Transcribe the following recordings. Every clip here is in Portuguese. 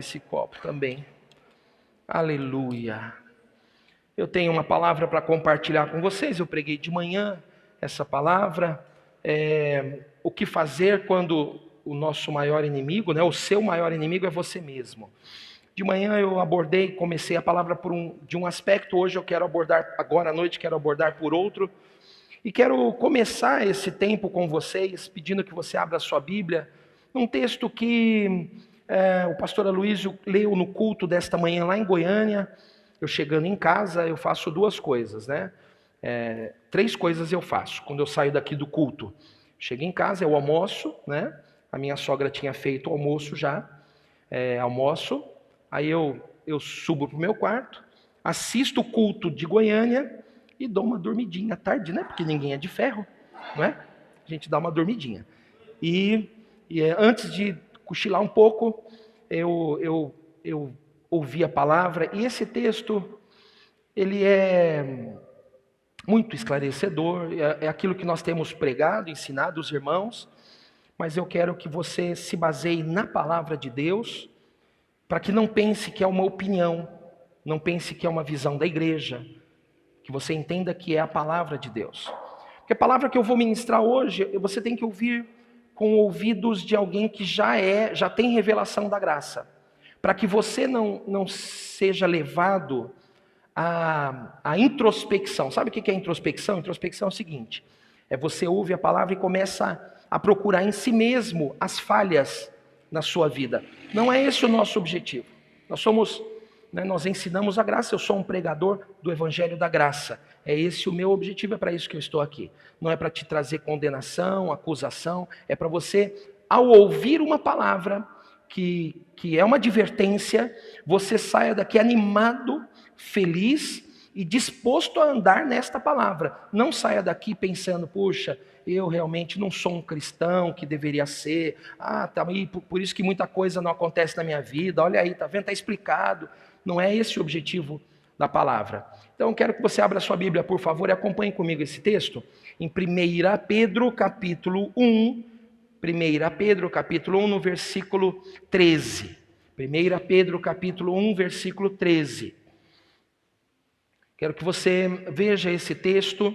esse copo também. Aleluia. Eu tenho uma palavra para compartilhar com vocês. Eu preguei de manhã essa palavra. O que fazer quando o nosso maior inimigo, o seu maior inimigo é você mesmo. De manhã eu comecei a palavra de um aspecto. Hoje eu quero abordar, agora à noite quero abordar por outro. E quero começar esse tempo com vocês, pedindo que você abra a sua Bíblia, num texto que o pastor Aloysio leu no culto desta manhã lá em Goiânia. Eu chegando em casa, eu faço duas coisas, três coisas eu faço quando eu saio daqui do culto. Chego em casa, eu almoço, A minha sogra tinha feito o almoço já, almoço. Aí eu subo para o meu quarto, assisto o culto de Goiânia e dou uma dormidinha à tarde, Porque ninguém é de ferro, A gente dá uma dormidinha. E antes de cochilar um pouco, eu ouvi a palavra, e esse texto, ele é muito esclarecedor, é aquilo que nós temos pregado, ensinado os irmãos, mas eu quero que você se baseie na palavra de Deus, para que não pense que é uma opinião, não pense que é uma visão da igreja, que você entenda que é a palavra de Deus. Porque a palavra que eu vou ministrar hoje, você tem que ouvir com ouvidos de alguém que já tem revelação da graça, para que você não seja levado à introspecção. Sabe o que é introspecção? Introspecção é o seguinte: você ouve a palavra e começa a procurar em si mesmo as falhas na sua vida. Não é esse o nosso objetivo. Nós ensinamos a graça. Eu sou um pregador do Evangelho da Graça. É esse o meu objetivo, é para isso que eu estou aqui. Não é para te trazer condenação, acusação. É para você, ao ouvir uma palavra que é uma advertência, você saia daqui animado, feliz e disposto a andar nesta palavra. Não saia daqui pensando, puxa, eu realmente não sou um cristão que deveria ser. Tá aí, por isso que muita coisa não acontece na minha vida. Olha aí, tá vendo? Tá explicado. Não é esse o objetivo da palavra. Então eu quero que você abra a sua Bíblia, por favor, e acompanhe comigo esse texto em 1 Pedro capítulo 1, 1 Pedro capítulo 1 no versículo 13. 1 Pedro capítulo 1, versículo 13. Quero que você veja esse texto,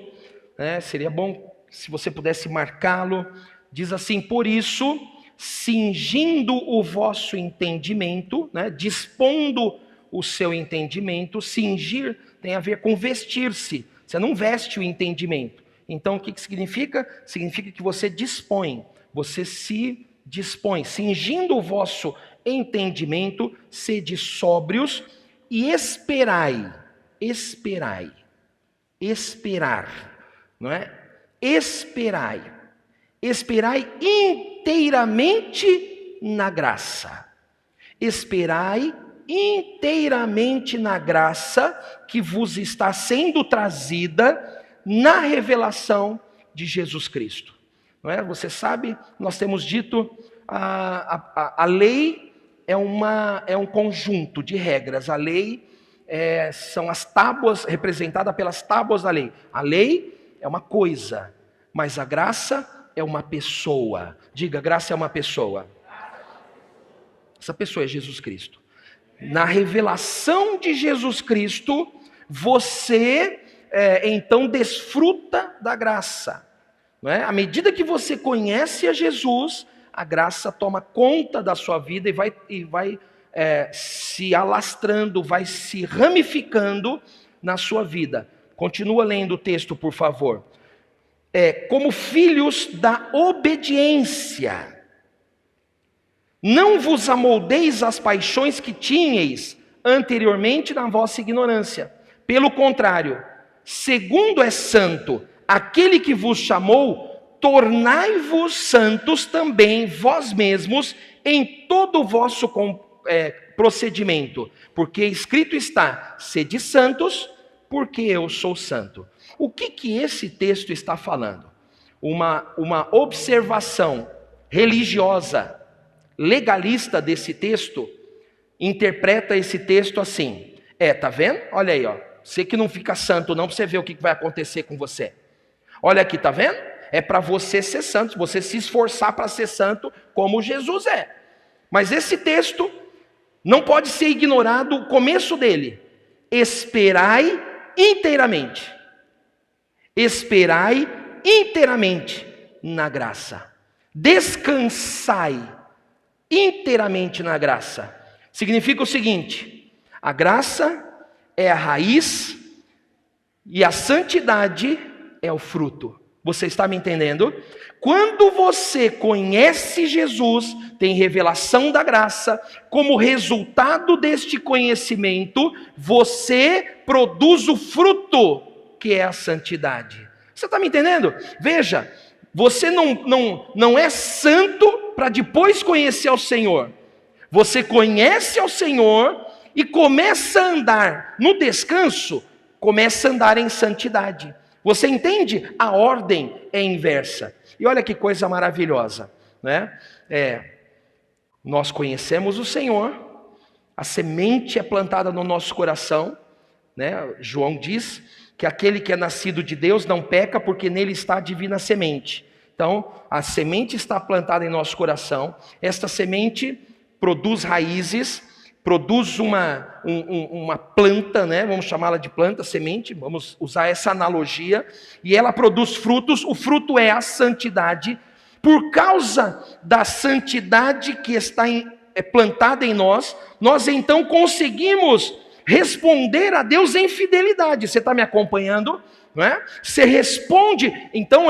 Seria bom se você pudesse marcá-lo. Diz assim: por isso, cingindo o vosso entendimento, dispondo o seu entendimento. Cingir tem a ver com vestir-se. Você não veste o entendimento. Então o que significa? Significa que você dispõe, você se dispõe. Cingindo o vosso entendimento, sede sóbrios e esperai. Esperar, não é? Esperai inteiramente na graça. Esperai inteiramente na graça que vos está sendo trazida na revelação de Jesus Cristo. Não é? Você sabe, nós temos dito, a lei é um conjunto de regras. A lei são as tábuas, representadas pelas tábuas da lei. A lei é uma coisa, mas a graça é uma pessoa. Diga, graça é uma pessoa. Essa pessoa é Jesus Cristo. Na revelação de Jesus Cristo, você então desfruta da graça. Não é? À medida que você conhece a Jesus, a graça toma conta da sua vida e vai se alastrando, vai se ramificando na sua vida. Continua lendo o texto, por favor. Como filhos da obediência, não vos amoldeis às paixões que tinhais anteriormente na vossa ignorância. Pelo contrário, segundo é santo aquele que vos chamou, tornai-vos santos também vós mesmos em todo o vosso procedimento, porque escrito está: sede santos, porque eu sou santo. O que esse texto está falando? Uma observação religiosa, legalista desse texto, interpreta esse texto assim: tá vendo? Olha aí, você que não fica santo não, para você ver o que vai acontecer com você. Olha aqui, tá vendo? É para você ser santo, você se esforçar para ser santo como Jesus é. Mas esse texto Não pode ser ignorado o começo dele. Esperai inteiramente. Esperai inteiramente na graça. Descansai inteiramente na graça. Significa o seguinte: a graça é a raiz e a santidade é o fruto. Você está me entendendo? Quando você conhece Jesus, tem revelação da graça, como resultado deste conhecimento, você produz o fruto, que é a santidade. Você está me entendendo? Veja, você não é santo para depois conhecer ao Senhor. Você conhece ao Senhor e começa a andar no descanso, começa a andar em santidade. Você entende? A ordem é inversa. E olha que coisa maravilhosa, né? Nós conhecemos o Senhor, a semente é plantada no nosso coração, né? João diz que aquele que é nascido de Deus não peca, porque nele está a divina semente. Então, a semente está plantada em nosso coração, esta semente produz raízes, produz uma planta, né? Vamos chamá-la de planta, semente, vamos usar essa analogia, e ela produz frutos. O fruto é a santidade. Por causa da santidade que está plantada em nós, nós então conseguimos responder a Deus em fidelidade. Você está me acompanhando? Não é? Você responde, então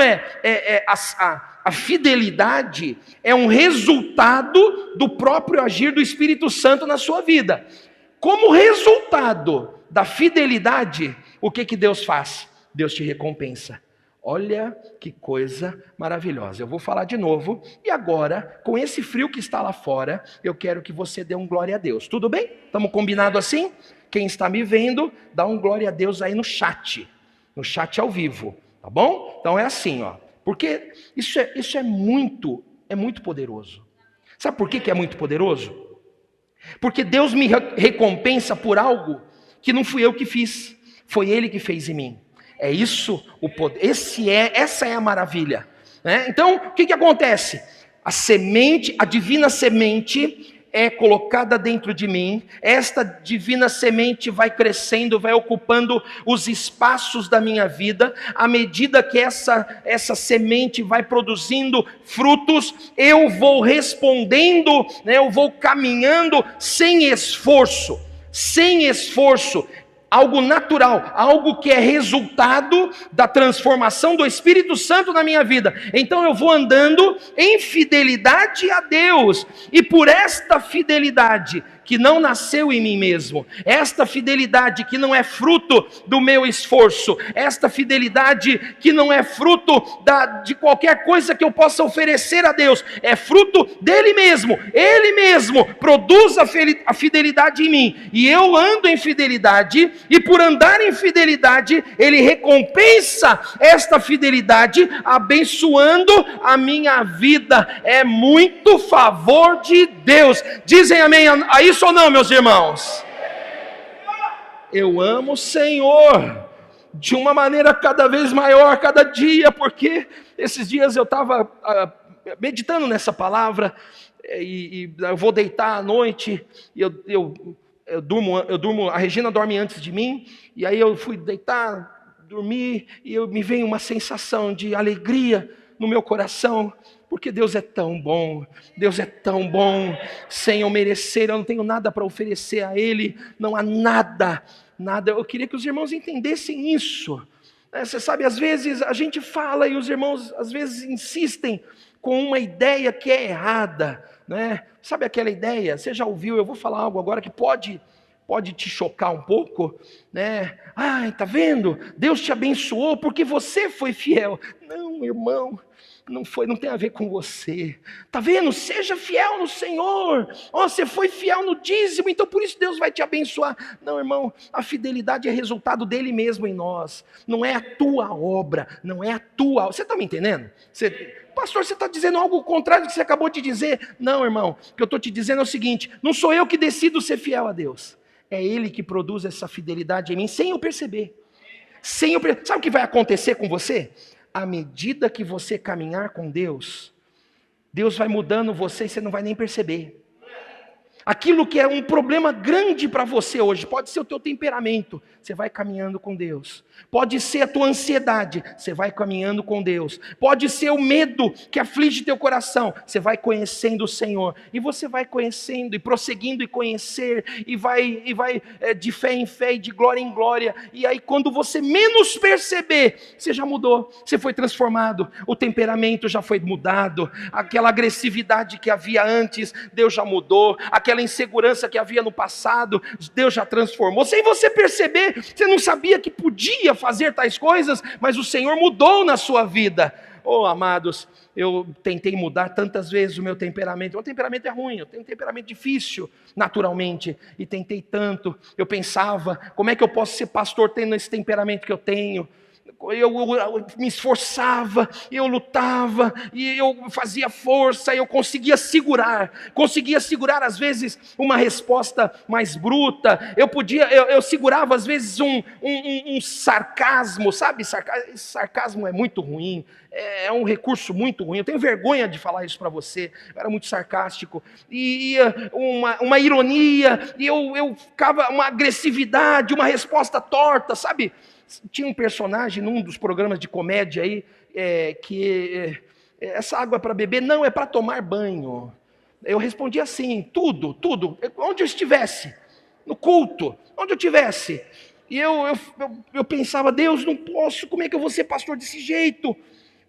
a fidelidade é um resultado do próprio agir do Espírito Santo na sua vida. Como resultado da fidelidade, o que Deus faz? Deus te recompensa. Olha que coisa maravilhosa. Eu vou falar de novo, e agora, com esse frio que está lá fora, eu quero que você dê um glória a Deus. Tudo bem? Estamos combinados assim? Quem está me vendo, dá um glória a Deus aí no chat ao vivo, tá bom? Então é assim, ó. Porque isso é muito poderoso. Sabe por que é muito poderoso? Porque Deus me recompensa por algo que não fui eu que fiz, foi Ele que fez em mim. É isso o poder. Essa é a maravilha, né? Então, o que acontece? A semente, a divina semente é colocada dentro de mim. Esta divina semente vai crescendo, vai ocupando os espaços da minha vida. À medida que essa semente vai produzindo frutos, eu vou respondendo, né? Eu vou caminhando sem esforço. Algo natural, algo que é resultado da transformação do Espírito Santo na minha vida. Então eu vou andando em fidelidade a Deus, e por esta fidelidade que não nasceu em mim mesmo, esta fidelidade que não é fruto do meu esforço, esta fidelidade que não é fruto de qualquer coisa que eu possa oferecer a Deus, é fruto dele mesmo. Ele mesmo produz a fidelidade em mim, e eu ando em fidelidade, e por andar em fidelidade, Ele recompensa esta fidelidade, abençoando a minha vida. É muito favor de Deus. Dizem amém a isso ou não, meus irmãos? Eu amo o Senhor de uma maneira cada vez maior, cada dia, porque esses dias eu estava meditando nessa palavra, e eu vou deitar à noite, e eu durmo, a Regina dorme antes de mim, e aí eu fui deitar, dormir, e me veio uma sensação de alegria no meu coração, porque Deus é tão bom, sem eu merecer, eu não tenho nada para oferecer a Ele, não há nada, eu queria que os irmãos entendessem isso. Você sabe, às vezes a gente fala e os irmãos às vezes insistem com uma ideia que é errada, né? Sabe aquela ideia, você já ouviu, eu vou falar algo agora que pode te chocar um pouco, né? Ai, tá vendo? Deus te abençoou porque você foi fiel. Não, irmão, não tem a ver com você. Tá vendo? Seja fiel no Senhor. Você foi fiel no dízimo, então por isso Deus vai te abençoar. Não, irmão, a fidelidade é resultado dele mesmo em nós. Não é a tua obra, Você está me entendendo? Pastor, você está dizendo algo contrário do que você acabou de dizer. Não, irmão, o que eu estou te dizendo é o seguinte: não sou eu que decido ser fiel a Deus. É Ele que produz essa fidelidade em mim, sem eu perceber. Sabe o que vai acontecer com você? À medida que você caminhar com Deus, Deus vai mudando você e você não vai nem perceber. Aquilo que é um problema grande para você hoje, pode ser o teu temperamento, você vai caminhando com Deus. Pode ser a tua ansiedade, você vai caminhando com Deus. Pode ser o medo que aflige teu coração, você vai conhecendo o Senhor. E você vai conhecendo e prosseguindo e conhecer, e vai de fé em fé e de glória em glória. E aí quando você menos perceber, você já mudou, você foi transformado, o temperamento já foi mudado, aquela agressividade que havia antes, Deus já mudou, aquela insegurança que havia no passado, Deus já transformou. Sem você perceber, você não sabia que podia fazer tais coisas, mas o Senhor mudou na sua vida. Oh, amados, eu tentei mudar tantas vezes o meu temperamento. O temperamento é ruim, eu tenho um temperamento difícil, naturalmente, e tentei tanto. Eu pensava, como é que eu posso ser pastor tendo esse temperamento que eu tenho? Eu me esforçava, eu lutava, e eu fazia força, eu conseguia segurar às vezes uma resposta mais bruta, eu segurava às vezes um sarcasmo, sabe? Sarcasmo é muito ruim, é um recurso muito ruim, eu tenho vergonha de falar isso para você, eu era muito sarcástico, e uma ironia, e eu ficava uma agressividade, uma resposta torta, sabe? Tinha um personagem num dos programas de comédia aí, essa água é para beber? Não, é para tomar banho. Eu respondi assim, tudo, onde eu estivesse, no culto, onde eu estivesse. E eu pensava, Deus, não posso, como é que eu vou ser pastor desse jeito?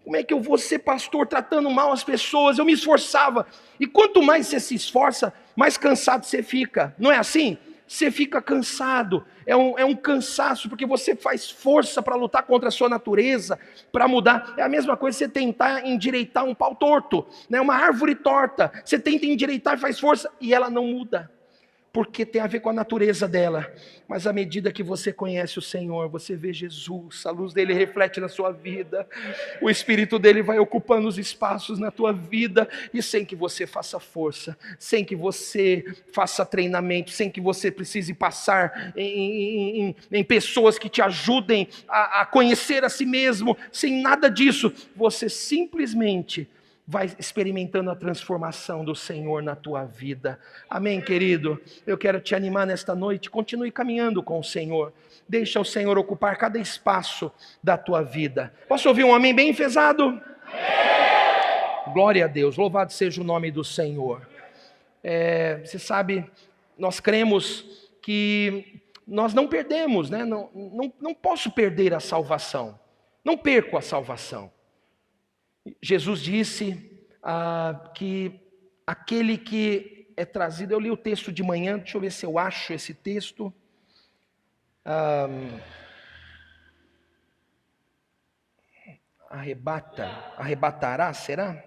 Como é que eu vou ser pastor tratando mal as pessoas? Eu me esforçava. E quanto mais você se esforça, mais cansado você fica. Não é assim? Você fica cansado, é um cansaço, porque você faz força para lutar contra a sua natureza, para mudar. É a mesma coisa você tentar endireitar um pau torto, né? Uma árvore torta, você tenta endireitar e faz força, e ela não muda, porque tem a ver com a natureza dela. Mas à medida que você conhece o Senhor, você vê Jesus, a luz dele reflete na sua vida, o Espírito dele vai ocupando os espaços na tua vida, e sem que você faça força, sem que você faça treinamento, sem que você precise passar em pessoas que te ajudem a conhecer a si mesmo, sem nada disso, você simplesmente vai experimentando a transformação do Senhor na tua vida. Amém, querido? Eu quero te animar nesta noite, continue caminhando com o Senhor. Deixa o Senhor ocupar cada espaço da tua vida. Posso ouvir um amém bem enfesado? Amém! Glória a Deus, louvado seja o nome do Senhor. Você sabe, nós cremos que nós não perdemos, né? Não posso perder a salvação. Não perco a salvação. Jesus disse que aquele que é trazido, eu li o texto de manhã, deixa eu ver se eu acho esse texto. Arrebatará, será?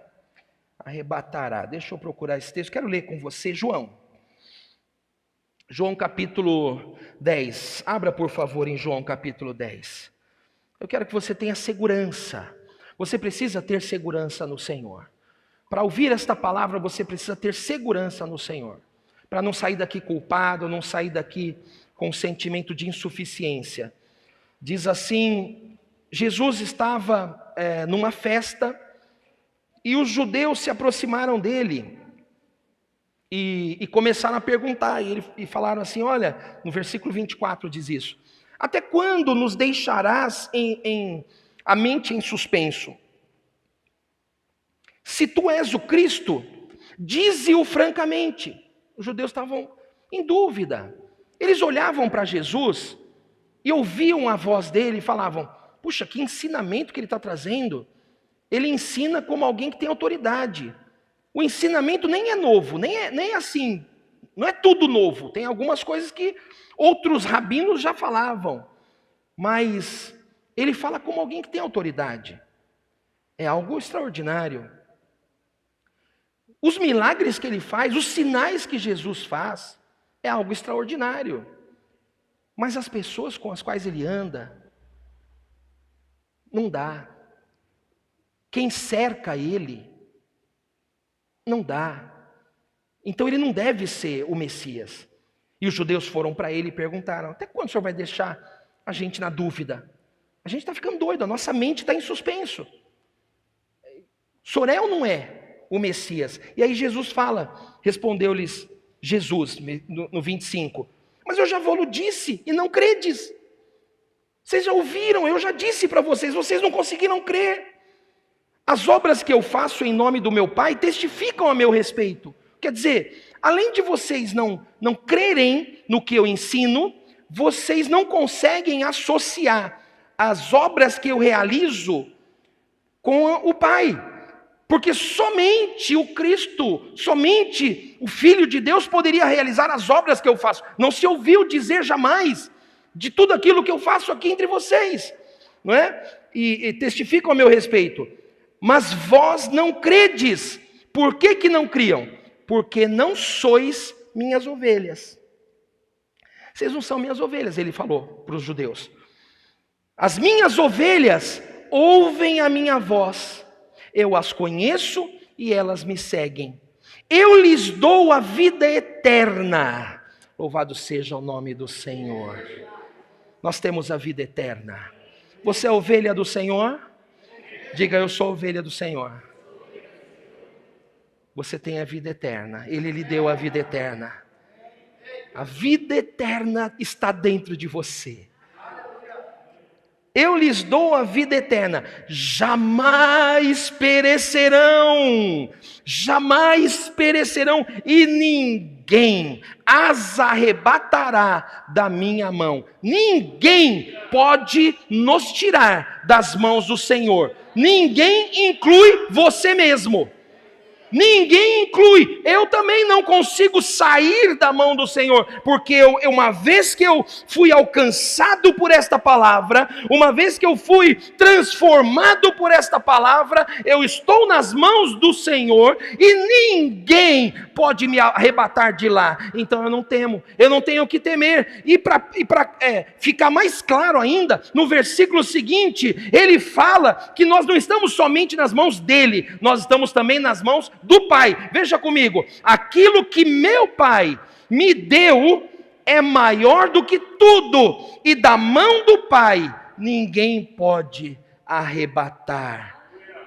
Arrebatará, deixa eu procurar esse texto, quero ler com você, João capítulo 10, abra por favor em João capítulo 10, eu quero que você tenha segurança. Você precisa ter segurança no Senhor. Para ouvir esta palavra, você precisa ter segurança no Senhor. Para não sair daqui culpado, não sair daqui com um sentimento de insuficiência. Diz assim, Jesus estava numa festa e os judeus se aproximaram dele e começaram a perguntar. E falaram assim, olha, no versículo 24 diz isso. Até quando nos deixarás a mente em suspenso? Se tu és o Cristo, dize-o francamente. Os judeus estavam em dúvida. Eles olhavam para Jesus e ouviam a voz dele e falavam, puxa, que ensinamento que ele está trazendo. Ele ensina como alguém que tem autoridade. O ensinamento nem é novo, nem é assim, não é tudo novo. Tem algumas coisas que outros rabinos já falavam. Mas ele fala como alguém que tem autoridade. É algo extraordinário. Os milagres que ele faz, os sinais que Jesus faz, é algo extraordinário. Mas as pessoas com as quais ele anda, não dá. Quem cerca ele, não dá. Então ele não deve ser o Messias. E os judeus foram para ele e perguntaram, até quando o senhor vai deixar a gente na dúvida? A gente está ficando doido, a nossa mente está em suspenso. O senhor é ou não é o Messias? E aí Jesus fala, respondeu-lhes, Jesus, no 25. Mas eu já vou-lo disse e não credes. Vocês já ouviram, eu já disse para vocês, vocês não conseguiram crer. As obras que eu faço em nome do meu Pai testificam a meu respeito. Quer dizer, além de vocês não crerem no que eu ensino, vocês não conseguem associar as obras que eu realizo com o Pai. Porque somente o Cristo, somente o Filho de Deus poderia realizar as obras que eu faço. Não se ouviu dizer jamais de tudo aquilo que eu faço aqui entre vocês, não é? E testificam a meu respeito. Mas vós não credes. Por que não criam? Porque não sois minhas ovelhas. Vocês não são minhas ovelhas, ele falou para os judeus. As minhas ovelhas ouvem a minha voz. Eu as conheço e elas me seguem. Eu lhes dou a vida eterna. Louvado seja o nome do Senhor. Nós temos a vida eterna. Você é ovelha do Senhor? Diga, eu sou ovelha do Senhor. Você tem a vida eterna. Ele lhe deu a vida eterna. A vida eterna está dentro de você. Eu lhes dou a vida eterna, jamais perecerão, e ninguém as arrebatará da minha mão. Ninguém pode nos tirar das mãos do Senhor. Ninguém inclui você mesmo. Ninguém inclui, eu também não consigo sair da mão do Senhor, porque uma vez que eu fui alcançado por esta palavra, uma vez que eu fui transformado por esta palavra, eu estou nas mãos do Senhor e ninguém pode me arrebatar de lá. Então eu não temo, eu não tenho o que temer. E para ficar mais claro ainda, no versículo seguinte, ele fala que nós não estamos somente nas mãos dele, nós estamos também nas mãos do Pai. Veja comigo, aquilo que meu Pai me deu é maior do que tudo, e da mão do Pai ninguém pode arrebatar.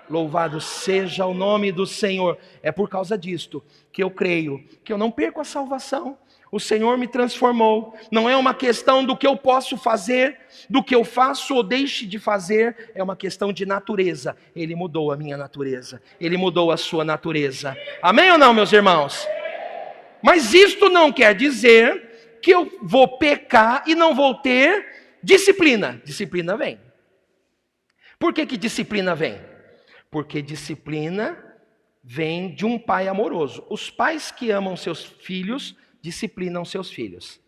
Louvado seja o nome do Senhor. É por causa disto que eu creio que eu não perco a salvação. O Senhor me transformou. Não é uma questão do que eu posso fazer, do que eu faço ou deixe de fazer. É uma questão de natureza. Ele mudou a minha natureza. Ele mudou a sua natureza. Amém ou não, meus irmãos? Mas isto não quer dizer que eu vou pecar e não vou ter disciplina. Disciplina vem. Por que disciplina vem? Porque disciplina vem de um pai amoroso. Os pais que amam seus filhos disciplinam seus filhos.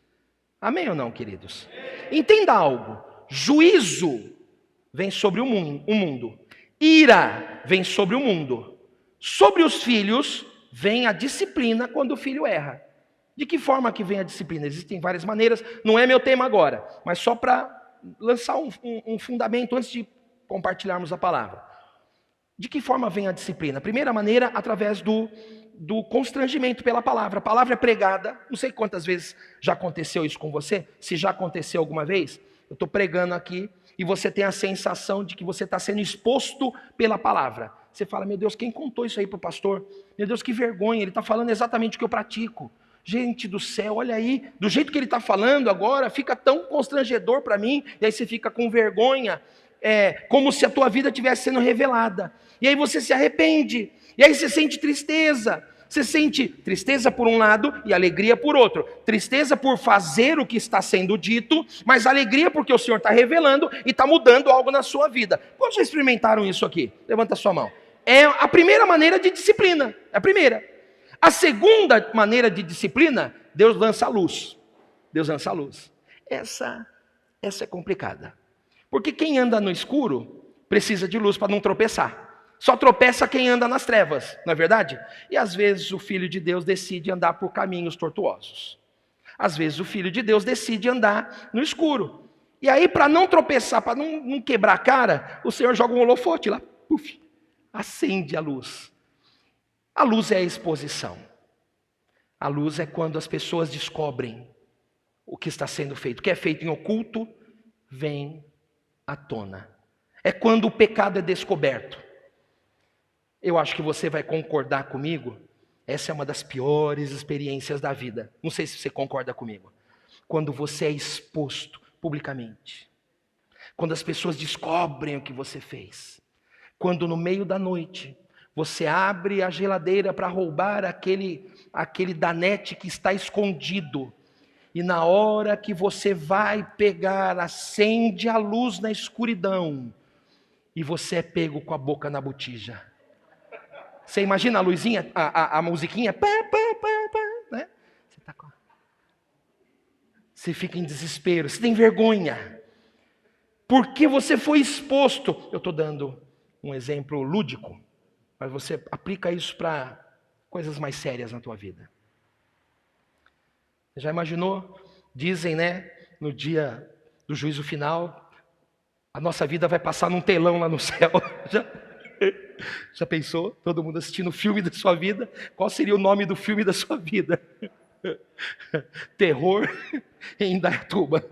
Amém ou não, queridos? Entenda algo. Juízo vem sobre o mundo. Ira vem sobre o mundo. Sobre os filhos vem a disciplina quando o filho erra. De que forma que vem a disciplina? Existem várias maneiras. Não é meu tema agora, mas só para lançar um fundamento antes de compartilharmos a palavra. De que forma vem a disciplina? A primeira maneira, através do constrangimento pela palavra. A palavra é pregada. Não sei quantas vezes já aconteceu isso com você. Se já aconteceu alguma vez, eu estou pregando aqui e você tem a sensação de que você está sendo exposto pela palavra. Você fala, meu Deus, quem contou isso aí para o pastor? Meu Deus, que vergonha, ele está falando exatamente o que eu pratico. Gente do céu, olha aí, do jeito que ele está falando agora, fica tão constrangedor para mim, e aí você fica com vergonha, como se a tua vida estivesse sendo revelada. E aí você se arrepende, e aí você sente tristeza. Você sente tristeza por um lado e alegria por outro. Tristeza por fazer o que está sendo dito, mas alegria porque o Senhor está revelando e está mudando algo na sua vida. Quantos já experimentaram isso aqui? Levanta a sua mão. É a primeira maneira de disciplina. É a primeira. A segunda maneira de disciplina, Deus lança a luz. Deus lança a luz. Essa é complicada. Porque quem anda no escuro precisa de luz para não tropeçar. Só tropeça quem anda nas trevas, não é verdade? E às vezes o Filho de Deus decide andar por caminhos tortuosos. Às vezes o Filho de Deus decide andar no escuro. E aí, para não tropeçar, para não quebrar a cara, o Senhor joga um holofote lá, puf, acende a luz. A luz é a exposição. A luz é quando as pessoas descobrem o que está sendo feito. O que é feito em oculto, vem à tona. É quando o pecado é descoberto. Eu acho que você vai concordar comigo Essa é uma das piores experiências da vida. Não sei se você concorda comigo. Quando você é exposto publicamente. Quando as pessoas descobrem o que você fez. Quando no meio da noite você abre a geladeira para roubar aquele danete que está escondido. E na hora que você vai pegar, acende a luz na escuridão. E você é pego com a boca na botija. Você imagina a luzinha, a musiquinha? Pá, pá, pá, pá, né? Você fica em desespero, você tem vergonha. Porque você foi exposto. Eu estou dando um exemplo lúdico. Mas você aplica isso para coisas mais sérias na tua vida. Já imaginou? Dizem, né? No dia do juízo final, a nossa vida vai passar num telão lá no céu. Já pensou? Todo mundo assistindo o filme da sua vida? Qual seria o nome do filme da sua vida? Terror em Indaiatuba.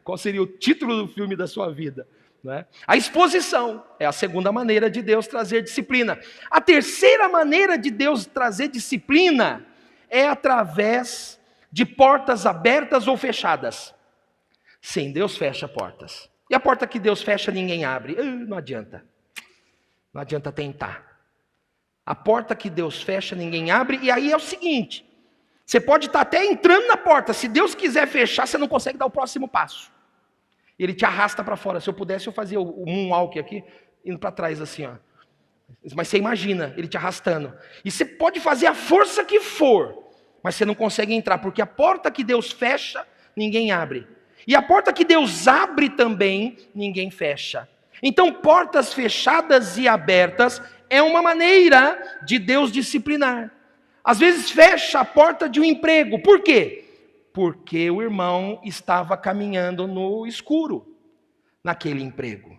Qual seria o título do filme da sua vida? Né? A exposição é a segunda maneira de Deus trazer disciplina. A terceira maneira de Deus trazer disciplina é através de portas abertas ou fechadas. Sim, Deus fecha portas. E a porta que Deus fecha, ninguém abre. Não adianta. Não adianta tentar. A porta que Deus fecha, ninguém abre. E aí é o seguinte, você pode estar até entrando na porta. Se Deus quiser fechar, você não consegue dar o próximo passo. Ele te arrasta para fora. Se eu pudesse, eu fazia o moonwalk aqui, indo para trás assim, ó. Mas você imagina, ele te arrastando. E você pode fazer a força que for, mas você não consegue entrar, porque a porta que Deus fecha, ninguém abre. E a porta que Deus abre também, ninguém fecha. Então, portas fechadas e abertas é uma maneira de Deus disciplinar. Às vezes fecha a porta de um emprego. Por quê? Porque o irmão estava caminhando no escuro, naquele emprego.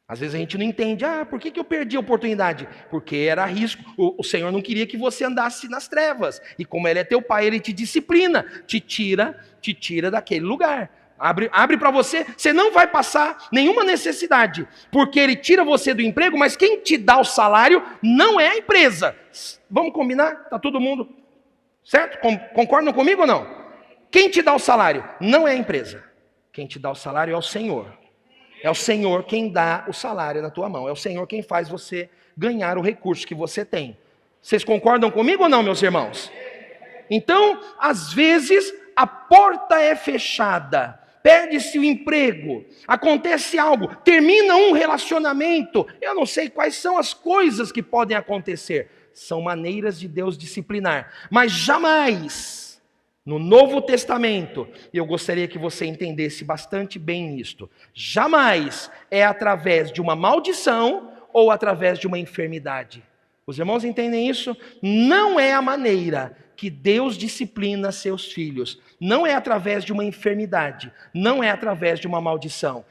Às vezes a gente não entende, por que eu perdi a oportunidade? Porque era risco, o Senhor não queria que você andasse nas trevas. E como Ele é teu Pai, Ele te disciplina, te tira daquele lugar. Abre para você, você não vai passar nenhuma necessidade, porque Ele tira você do emprego, mas quem te dá o salário não é a empresa. Vamos combinar? Está todo mundo certo? Concordam comigo ou não? Quem te dá o salário? Não é a empresa. Quem te dá o salário é o Senhor. É o Senhor quem dá o salário na tua mão. É o Senhor quem faz você ganhar o recurso que você tem. Vocês concordam comigo ou não, meus irmãos? Então, às vezes, a porta é fechada. Perde-se o emprego. Acontece algo. Termina um relacionamento. Eu não sei quais são as coisas que podem acontecer. São maneiras de Deus disciplinar. Mas jamais... No Novo Testamento, eu gostaria que você entendesse bastante bem isto. Jamais é através de uma maldição ou através de uma enfermidade. Os irmãos entendem isso? Não é a maneira que Deus disciplina seus filhos. Não é através de uma enfermidade. Não é através de uma maldição.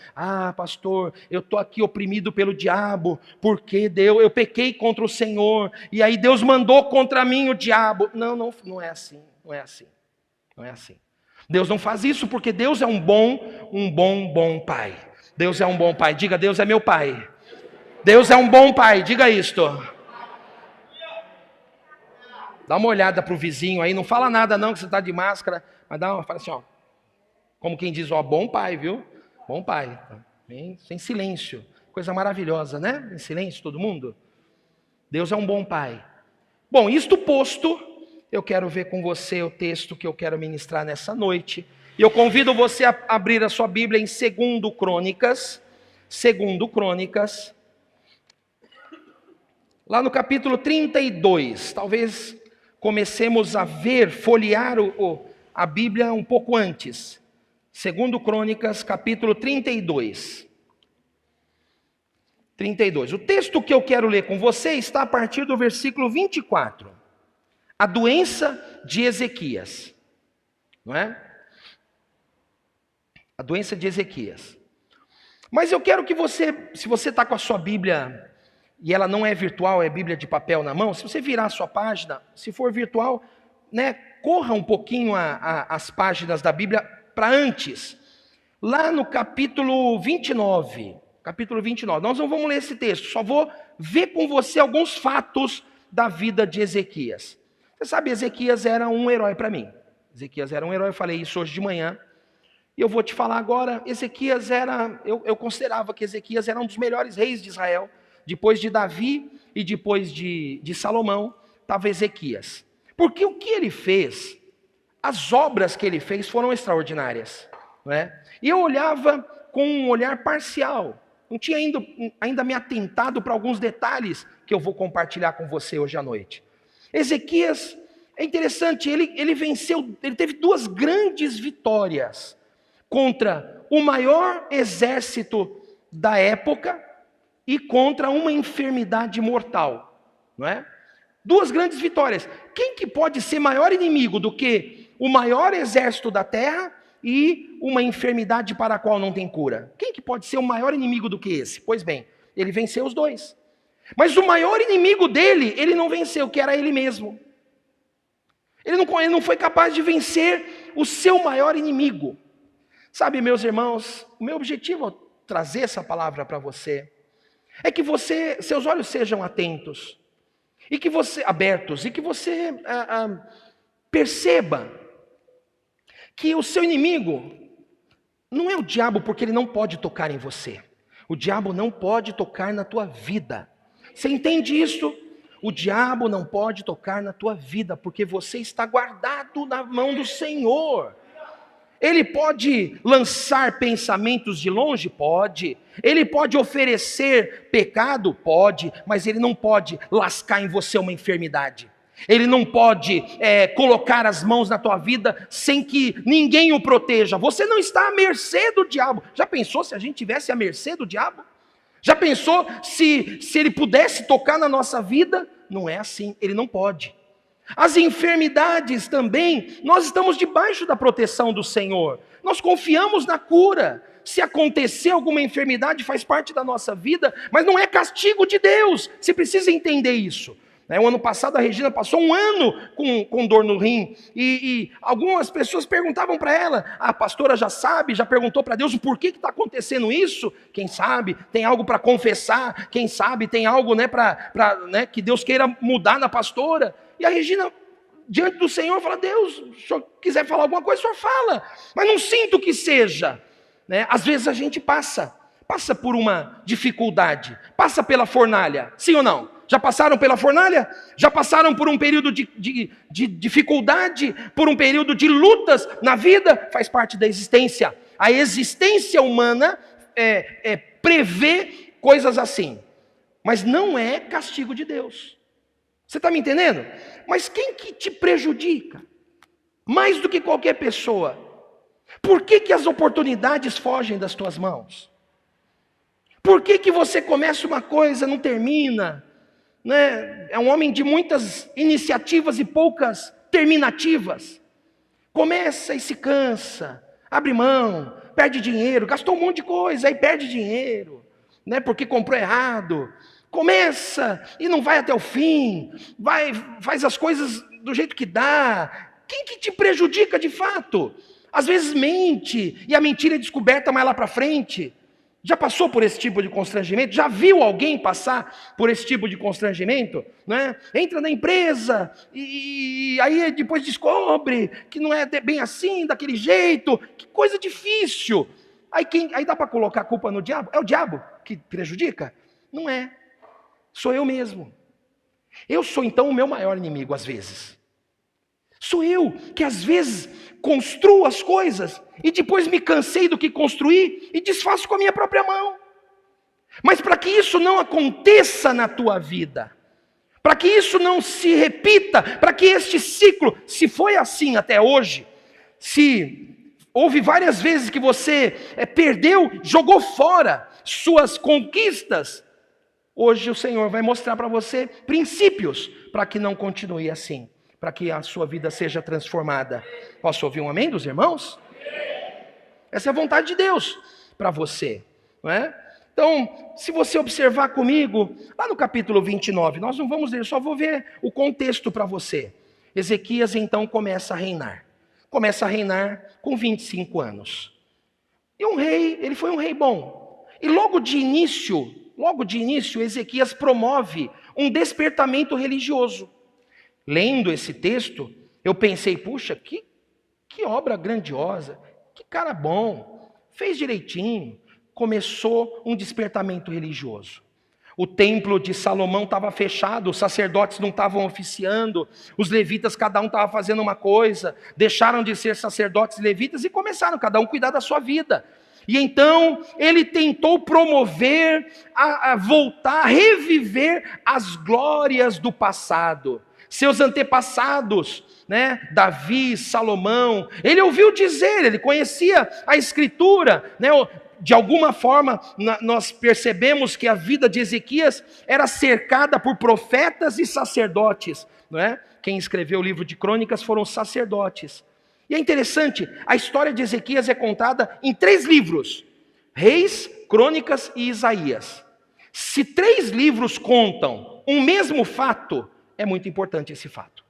Pastor, eu estou aqui oprimido pelo diabo, porque eu pequei contra o Senhor, e aí Deus mandou contra mim o diabo. Não é assim. Não é assim. Não é assim. Deus não faz isso porque Deus é um bom pai. Deus é um bom pai. Diga, Deus é meu pai. Deus é um bom pai. Diga isto. Dá uma olhada para o vizinho aí. Não fala nada não que você está de máscara. Mas fala assim, como quem diz, bom pai, viu? Bom pai. Sem silêncio. Coisa maravilhosa, né? Em silêncio todo mundo. Deus é um bom pai. Bom, isto posto... Eu quero ver com você o texto que eu quero ministrar nessa noite. E eu convido você a abrir a sua Bíblia em 2 Crônicas. 2 Crônicas. Lá no capítulo 32. Talvez comecemos a folhear a Bíblia um pouco antes. 2 Crônicas, capítulo 32. 32. O texto que eu quero ler com você está a partir do versículo 24. A doença de Ezequias, não é? A doença de Ezequias. Mas eu quero que você, se você está com a sua Bíblia, e ela não é virtual, é Bíblia de papel na mão, se você virar a sua página, se for virtual, né, corra um pouquinho as páginas da Bíblia para antes. Lá no capítulo 29, nós não vamos ler esse texto, só vou ver com você alguns fatos da vida de Ezequias. Você sabe, Ezequias era um herói para mim. Ezequias era um herói, eu falei isso hoje de manhã. E eu vou te falar agora, Ezequias era, eu considerava que Ezequias era um dos melhores reis de Israel. Depois de Davi e depois de Salomão, estava Ezequias. Porque o que ele fez, as obras que ele fez foram extraordinárias. Não é? E eu olhava com um olhar parcial. Não tinha ainda me atentado para alguns detalhes que eu vou compartilhar com você hoje à noite. Ezequias, é interessante, ele venceu, ele teve duas grandes vitórias contra o maior exército da época e contra uma enfermidade mortal, não é? Duas grandes vitórias. Quem que pode ser maior inimigo do que o maior exército da terra e uma enfermidade para a qual não tem cura? Quem que pode ser o maior inimigo do que esse? Pois bem, ele venceu os dois. Mas o maior inimigo dele, ele não venceu, que era ele mesmo. Ele não foi capaz de vencer o seu maior inimigo. Sabe, meus irmãos, o meu objetivo ao trazer essa palavra para você é que seus olhos sejam atentos e que você abertos e que você perceba que o seu inimigo não é o diabo, porque ele não pode tocar em você. O diabo não pode tocar na tua vida. Você entende isso? O diabo não pode tocar na tua vida, porque você está guardado na mão do Senhor. Ele pode lançar pensamentos de longe? Pode. Ele pode oferecer pecado? Pode. Mas ele não pode lascar em você uma enfermidade. Ele não pode colocar as mãos na tua vida sem que ninguém o proteja. Você não está à mercê do diabo. Já pensou se a gente tivesse à mercê do diabo? Já pensou se ele pudesse tocar na nossa vida? Não é assim, ele não pode. As enfermidades também, nós estamos debaixo da proteção do Senhor. Nós confiamos na cura. Se acontecer alguma enfermidade, faz parte da nossa vida, mas não é castigo de Deus. Você precisa entender isso. O ano passado a Regina passou um ano com dor no rim, e algumas pessoas perguntavam para ela, a pastora já sabe, já perguntou para Deus o porquê que está acontecendo isso. Quem sabe tem algo para confessar, quem sabe tem algo que Deus queira mudar na pastora. E a Regina, diante do Senhor, fala: Deus, se o Senhor quiser falar alguma coisa, o Senhor fala, mas não sinto que seja. Às vezes a gente passa por uma dificuldade, passa pela fornalha, sim ou não? Já passaram pela fornalha? Já passaram por um período de dificuldade, por um período de lutas na vida? Faz parte da existência. A existência humana prevê coisas assim, mas não é castigo de Deus. Você está me entendendo? Mas quem que te prejudica? Mais do que qualquer pessoa. Por que as oportunidades fogem das tuas mãos? Por que você começa uma coisa e não termina? É um homem de muitas iniciativas e poucas terminativas. Começa e se cansa, abre mão, perde dinheiro, gastou um monte de coisa, aí perde dinheiro, porque comprou errado. Começa e não vai até o fim, faz as coisas do jeito que dá. Quem que te prejudica de fato? Às vezes mente, e a mentira é descoberta mais lá para frente. Já passou por esse tipo de constrangimento? Já viu alguém passar por esse tipo de constrangimento? Entra na empresa e aí depois descobre que não é bem assim, daquele jeito. Que coisa difícil. Aí dá para colocar a culpa no diabo? É o diabo que prejudica? Não é. Sou eu mesmo. Eu sou então o meu maior inimigo às vezes. Sou eu que às vezes construo as coisas e depois me cansei do que construí e desfaço com a minha própria mão. Mas para que isso não aconteça na tua vida, para que isso não se repita, para que este ciclo, se foi assim até hoje, se houve várias vezes que você perdeu, jogou fora suas conquistas, hoje o Senhor vai mostrar para você princípios para que não continue assim, para que a sua vida seja transformada. Posso ouvir um amém dos irmãos? Essa é a vontade de Deus para você, não é? Então, se você observar comigo, lá no capítulo 29, nós não vamos ler, só vou ver o contexto para você. Ezequias então começa a reinar. Começa a reinar com 25 anos. E ele foi um rei bom. E logo de início, Ezequias promove um despertamento religioso. Lendo esse texto, eu pensei, puxa, que obra grandiosa, que cara bom, fez direitinho. Começou um despertamento religioso. O templo de Salomão estava fechado, os sacerdotes não estavam oficiando, os levitas, cada um estava fazendo uma coisa, deixaram de ser sacerdotes e levitas e começaram cada um a cuidar da sua vida. E então ele tentou promover, a voltar, a reviver as glórias do passado. Seus antepassados, né, Davi, Salomão, ele ouviu dizer, ele conhecia a Escritura, né, de alguma forma nós percebemos que a vida de Ezequias era cercada por profetas e sacerdotes, não é? Quem escreveu o livro de Crônicas foram sacerdotes. E é interessante, a história de Ezequias é contada em 3 livros: Reis, Crônicas e Isaías. Se 3 livros contam um mesmo fato, é muito importante esse fato.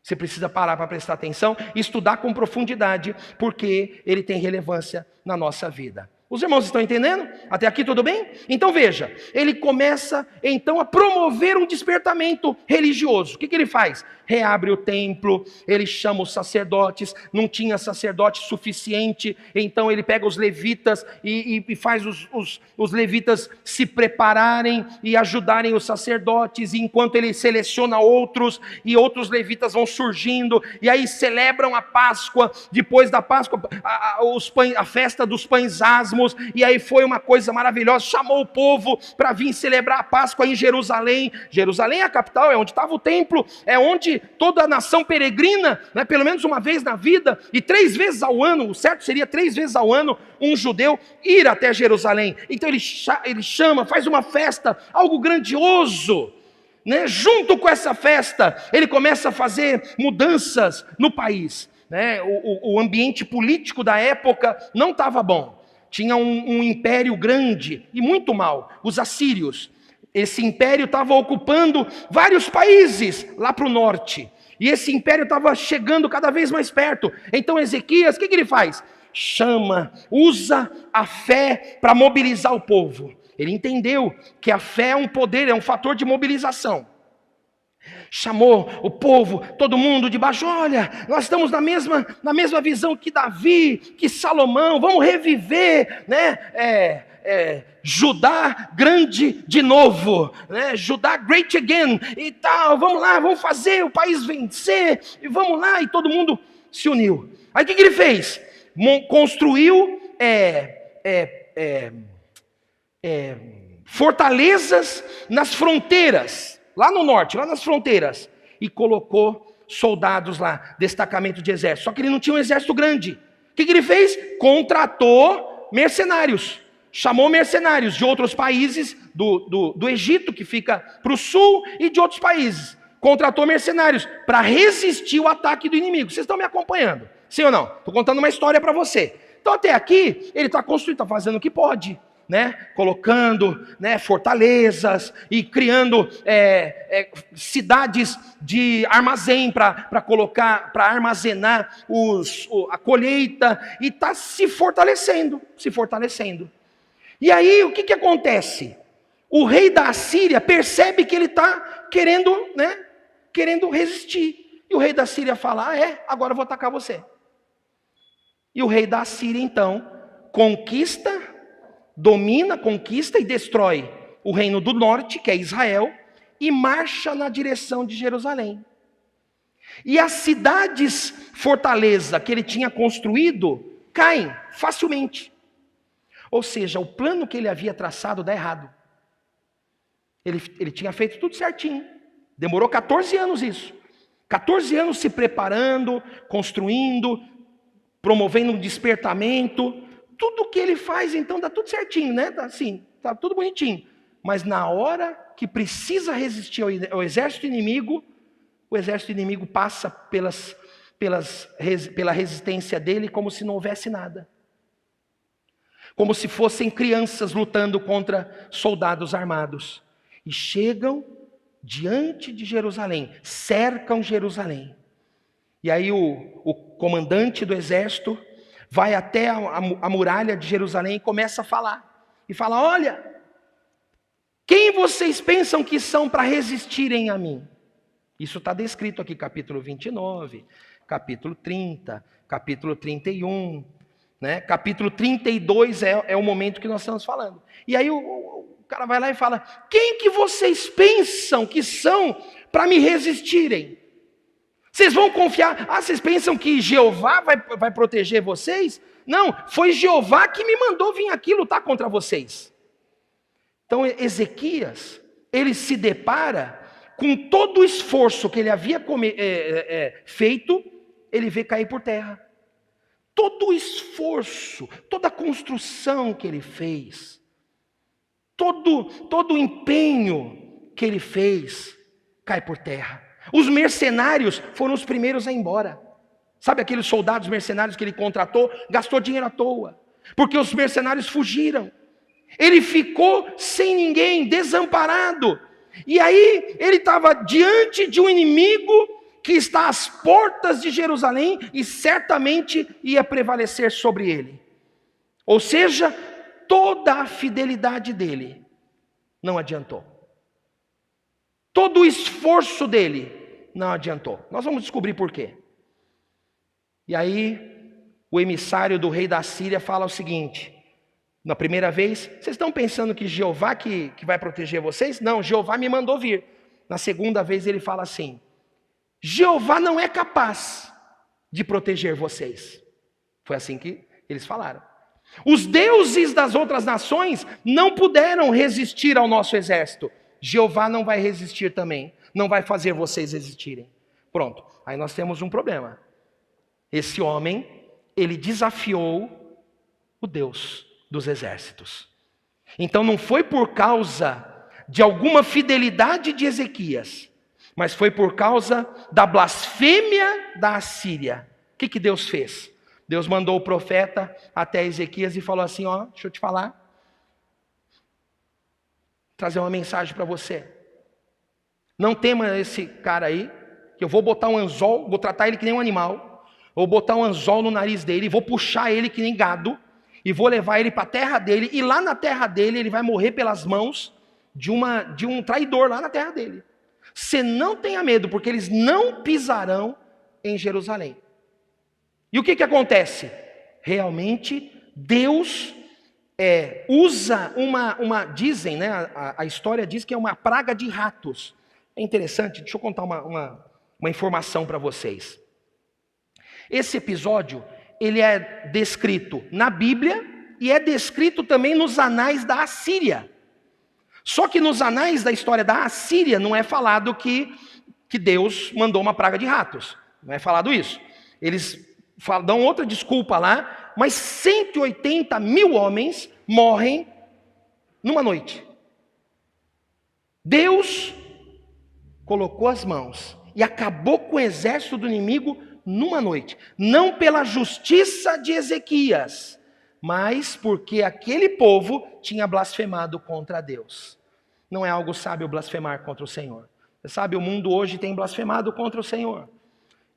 Você precisa parar para prestar atenção e estudar com profundidade, porque ele tem relevância na nossa vida. Os irmãos estão entendendo? Até aqui tudo bem? Então veja, ele começa então a promover um despertamento religioso. O que ele faz? Reabre o templo, ele chama os sacerdotes, não tinha sacerdote suficiente, então ele pega os levitas e faz os levitas se prepararem e ajudarem os sacerdotes, e enquanto ele seleciona outros, e outros levitas vão surgindo, e aí celebram a Páscoa. Depois da Páscoa, a festa dos pães asmos, e aí foi uma coisa maravilhosa, chamou o povo para vir celebrar a Páscoa em Jerusalém. Jerusalém é a capital, é onde estava o templo, é onde toda a nação peregrina, né, pelo menos uma vez na vida, e 3 vezes ao ano, o certo seria 3 vezes ao ano, um judeu ir até Jerusalém. Então ele chama, faz uma festa, algo grandioso, né? Junto com essa festa, ele começa a fazer mudanças no país, né? O ambiente político da época não estava bom, tinha um império grande e muito mau, os assírios. Esse império estava ocupando vários países lá para o norte, e esse império estava chegando cada vez mais perto. Então Ezequias, o que ele faz? Usa a fé para mobilizar o povo. Ele entendeu que a fé é um poder, é um fator de mobilização. Chamou o povo, todo mundo debaixo, olha, nós estamos na mesma visão que Davi, que Salomão, vamos reviver, né? Judá grande de novo, né? Judá great again e tal, vamos lá, vamos fazer o país vencer, e vamos lá, e todo mundo se uniu. Aí o que ele fez? Construiu fortalezas nas fronteiras, lá no norte, lá nas fronteiras, e colocou soldados lá, destacamento de exército. Só que ele não tinha um exército grande. O que ele fez? Contratou mercenários, chamou mercenários de outros países, do Egito, que fica para o sul, e de outros países. Contratou mercenários para resistir o ataque do inimigo. Vocês estão me acompanhando? Sim ou não? Estou contando uma história para você. Então até aqui, ele está construindo, está fazendo o que pode, né? Colocando, né, fortalezas e criando cidades de armazém para colocar, para armazenar a colheita, e está se fortalecendo. E aí o que acontece? O rei da Assíria percebe que ele está querendo resistir, e o rei da Síria fala: agora eu vou atacar você. E o rei da Assíria então conquista e destrói o reino do norte, que é Israel, e marcha na direção de Jerusalém. E as cidades fortaleza que ele tinha construído caem facilmente. Ou seja, o plano que ele havia traçado dá errado. Ele tinha feito tudo certinho. Demorou 14 anos isso. 14 anos se preparando, construindo, promovendo um despertamento. Tudo que ele faz, então, dá tudo certinho, né? Assim, tá tudo bonitinho. Mas na hora que precisa resistir ao exército inimigo, o exército inimigo passa pela resistência dele como se não houvesse nada. Como se fossem crianças lutando contra soldados armados. E chegam diante de Jerusalém, cercam Jerusalém. E aí o comandante do exército vai até a muralha de Jerusalém e começa a falar. E fala: olha, quem vocês pensam que são para resistirem a mim? Isso está descrito aqui, capítulo 29, capítulo 30, capítulo 31, né? Capítulo 32 é o momento que nós estamos falando. E aí o cara vai lá e fala: quem que vocês pensam que são para me resistirem? Vocês vão confiar? Vocês pensam que Jeová vai proteger vocês? Não, foi Jeová que me mandou vir aqui lutar contra vocês. Então Ezequias, ele se depara com todo o esforço que ele havia feito, ele vê cair por terra. Todo o esforço, toda a construção que ele fez, todo o empenho que ele fez, cai por terra. Os mercenários foram os primeiros a ir embora. Sabe aqueles soldados mercenários que ele contratou? Gastou dinheiro à toa, porque os mercenários fugiram. Ele ficou sem ninguém, desamparado. E aí ele estava diante de um inimigo que está às portas de Jerusalém e certamente ia prevalecer sobre ele. Ou seja, toda a fidelidade dele não adiantou. Todo o esforço dele não adiantou. Nós vamos descobrir por quê. E aí o emissário do rei da Síria fala o seguinte: na primeira vez, vocês estão pensando que Jeová que vai proteger vocês? Não, Jeová me mandou vir. Na segunda vez ele fala assim: Jeová não é capaz de proteger vocês. Foi assim que eles falaram. Os deuses das outras nações não puderam resistir ao nosso exército. Jeová não vai resistir também. Não vai fazer vocês resistirem. Pronto, aí nós temos um problema. Esse homem, ele desafiou o Deus dos exércitos. Então não foi por causa de alguma fidelidade de Ezequias, mas foi por causa da blasfêmia da Assíria. O que Deus fez? Deus mandou o profeta até Ezequias e falou assim: ó, deixa eu te falar, trazer uma mensagem para você. Não tema esse cara aí, que eu vou botar um anzol, vou tratar ele que nem um animal, vou botar um anzol no nariz dele, vou puxar ele que nem gado, e vou levar ele para a terra dele, e lá na terra dele ele vai morrer pelas mãos de um traidor lá na terra dele. Você não tenha medo, porque eles não pisarão em Jerusalém. E o que acontece? Realmente Deus usa dizem, né, a história diz que é uma praga de ratos. É interessante, deixa eu contar uma informação para vocês. Esse episódio, ele é descrito na Bíblia e é descrito também nos anais da Assíria. Só que nos anais da história da Assíria não é falado que Deus mandou uma praga de ratos. Não é falado isso. Eles dão outra desculpa lá, mas 180 mil homens morrem numa noite. Deus colocou as mãos e acabou com o exército do inimigo numa noite. Não pela justiça de Ezequias, mas porque aquele povo tinha blasfemado contra Deus. Não é algo sábio blasfemar contra o Senhor. Você sabe, o mundo hoje tem blasfemado contra o Senhor.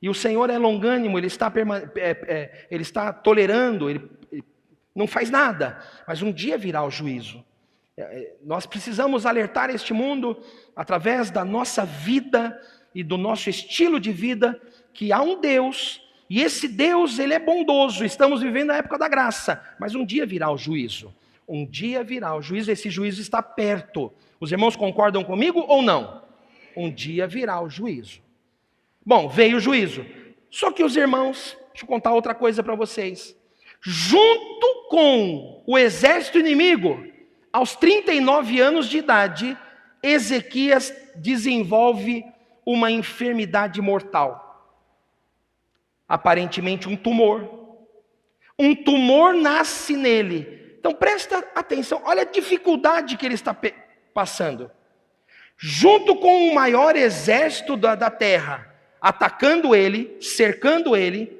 E o Senhor é longânimo, ele está tolerando, ele não faz nada. Mas um dia virá o juízo. Nós precisamos alertar este mundo, através da nossa vida e do nosso estilo de vida, que há um Deus, e esse Deus, ele é bondoso. Estamos vivendo a época da graça, mas um dia virá o juízo. Um dia virá o juízo, esse juízo está perto. Os irmãos concordam comigo ou não? Um dia virá o juízo. Bom, veio o juízo. Só que os irmãos, deixa eu contar outra coisa para vocês. Junto com o exército inimigo, aos 39 anos de idade, Ezequias desenvolve uma enfermidade mortal. Aparentemente um tumor. Um tumor nasce nele. Então presta atenção, olha a dificuldade que ele está passando. Junto com o maior exército da terra, atacando ele, cercando ele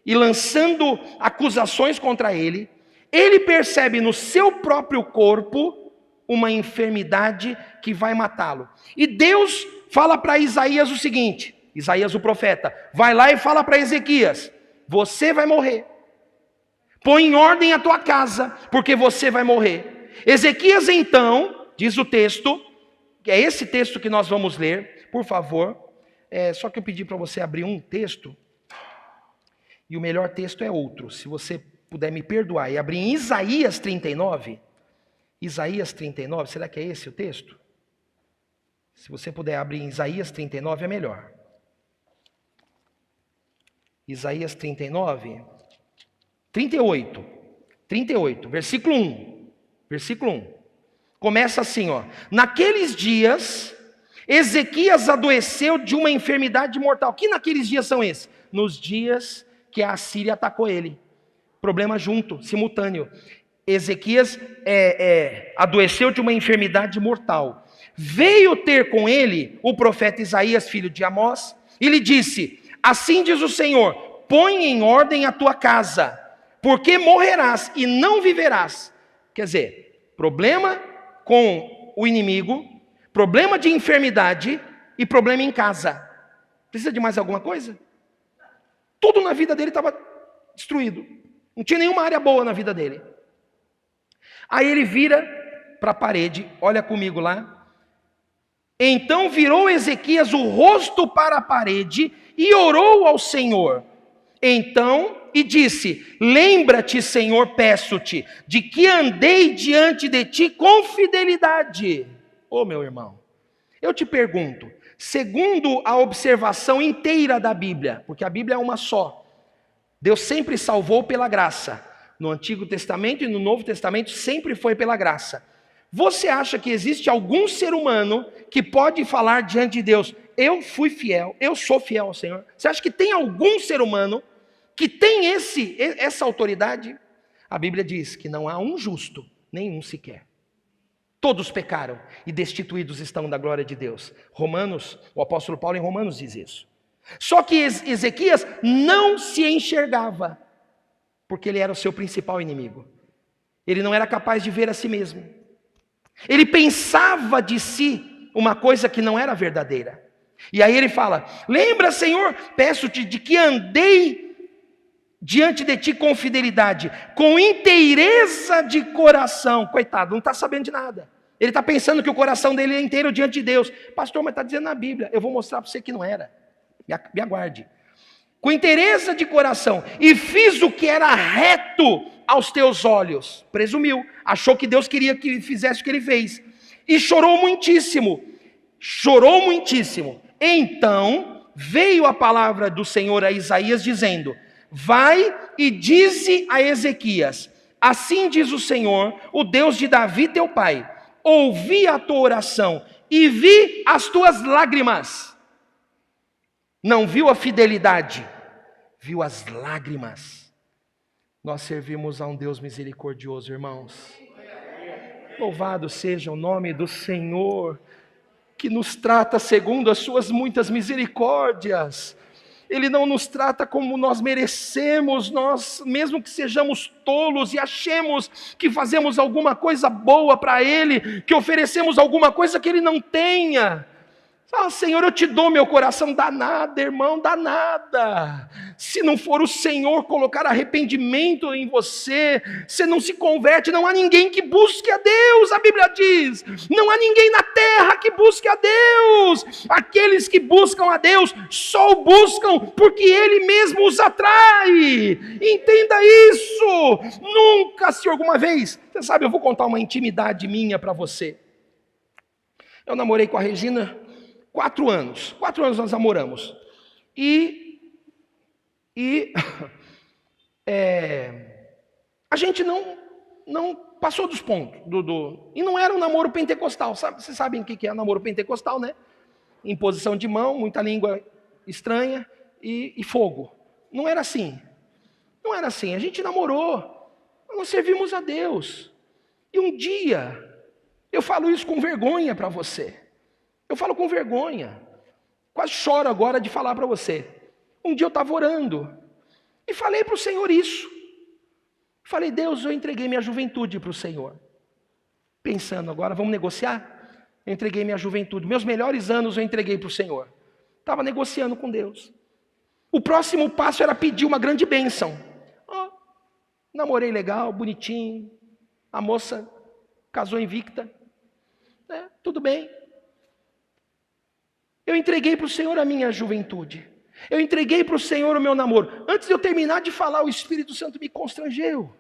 e lançando acusações contra ele, ele percebe no seu próprio corpo uma enfermidade que vai matá-lo. E Deus fala para Isaías o seguinte, Isaías o profeta, vai lá e fala para Ezequias, você vai morrer. Põe em ordem a tua casa, porque você vai morrer. Ezequias então, diz o texto, que é esse texto que nós vamos ler, por favor, Só que eu pedi para você abrir um texto, e o melhor texto é outro. Se você puder me perdoar e abrir em Isaías 39. Isaías 39, será que é esse o texto? Se você puder abrir em Isaías 39 é melhor. Isaías 39, 38, versículo 1. Versículo 1. Começa assim, ó. Naqueles dias, Ezequias adoeceu de uma enfermidade mortal. Que naqueles dias são esses? Nos dias que a Assíria atacou ele. Problema junto, simultâneo. Ezequias adoeceu de uma enfermidade mortal. Veio ter com ele o profeta Isaías, filho de Amós, e lhe disse: assim diz o Senhor, põe em ordem a tua casa, porque morrerás e não viverás. Quer dizer, problema com o inimigo, problema de enfermidade e problema em casa. Precisa de mais alguma coisa? Tudo na vida dele estava destruído. Não tinha nenhuma área boa na vida dele. Aí ele vira para a parede, olha comigo lá. Então virou Ezequias o rosto para a parede e orou ao Senhor. Então, e disse: lembra-te, Senhor, peço-te, de que andei diante de ti com fidelidade. Ô meu irmão, eu te pergunto, segundo a observação inteira da Bíblia, porque a Bíblia é uma só, Deus sempre salvou pela graça. No Antigo Testamento e no Novo Testamento sempre foi pela graça. Você acha que existe algum ser humano que pode falar diante de Deus: eu fui fiel, eu sou fiel ao Senhor? Você acha que tem algum ser humano que tem essa autoridade? A Bíblia diz que não há um justo, nenhum sequer. Todos pecaram e destituídos estão da glória de Deus. O apóstolo Paulo em Romanos diz isso. Só que Ezequias não se enxergava, porque ele era o seu principal inimigo. Ele não era capaz de ver a si mesmo. Ele pensava de si uma coisa que não era verdadeira. E aí ele fala: lembra, Senhor, peço-te de que andei diante de ti com fidelidade, com inteireza de coração. Coitado, não está sabendo de nada. Ele está pensando que o coração dele é inteiro diante de Deus. Pastor, mas está dizendo na Bíblia. Eu vou mostrar para você que não era. Me aguarde. Com inteireza de coração, e fiz o que era reto aos teus olhos. Presumiu, achou que Deus queria que fizesse o que ele fez. E chorou muitíssimo. Então veio a palavra do Senhor a Isaías dizendo: vai e dize a Ezequias: assim diz o Senhor, o Deus de Davi teu pai, ouvi a tua oração e vi as tuas lágrimas. Não viu a fidelidade, viu as lágrimas. Nós servimos a um Deus misericordioso, irmãos. Louvado seja o nome do Senhor, que nos trata segundo as suas muitas misericórdias. Ele não nos trata como nós merecemos, nós, mesmo que sejamos tolos e achemos que fazemos alguma coisa boa para Ele, que oferecemos alguma coisa que Ele não tenha. Senhor, eu te dou meu coração. Dá nada, irmão, dá nada. Se não for o Senhor colocar arrependimento em você, você não se converte. Não há ninguém que busque a Deus, a Bíblia diz. Não há ninguém na terra que busque a Deus. Aqueles que buscam a Deus só o buscam porque Ele mesmo os atrai. Entenda isso. Nunca, se alguma vez, você sabe, eu vou contar uma intimidade minha para você. Eu namorei com a Regina 4 anos. 4 anos nós namoramos. A gente não passou dos pontos. E não era um namoro pentecostal. Vocês sabem o que é namoro pentecostal, né? Imposição de mão, muita língua estranha e fogo. Não era assim. Não era assim. A gente namorou. Nós servimos a Deus. E um dia, eu falo isso com vergonha para você. Eu falo com vergonha, quase choro agora de falar para você. Um dia eu estava orando e falei para o Senhor isso. Falei: Deus, eu entreguei minha juventude para o Senhor. Pensando agora, vamos negociar? Eu entreguei minha juventude, meus melhores anos eu entreguei para o Senhor. Estava negociando com Deus. O próximo passo era pedir uma grande bênção. Namorei legal, bonitinho, a moça casou invicta. Tudo bem. Eu entreguei para o Senhor a minha juventude. Eu entreguei para o Senhor o meu namoro. Antes de eu terminar de falar, o Espírito Santo me constrangeu.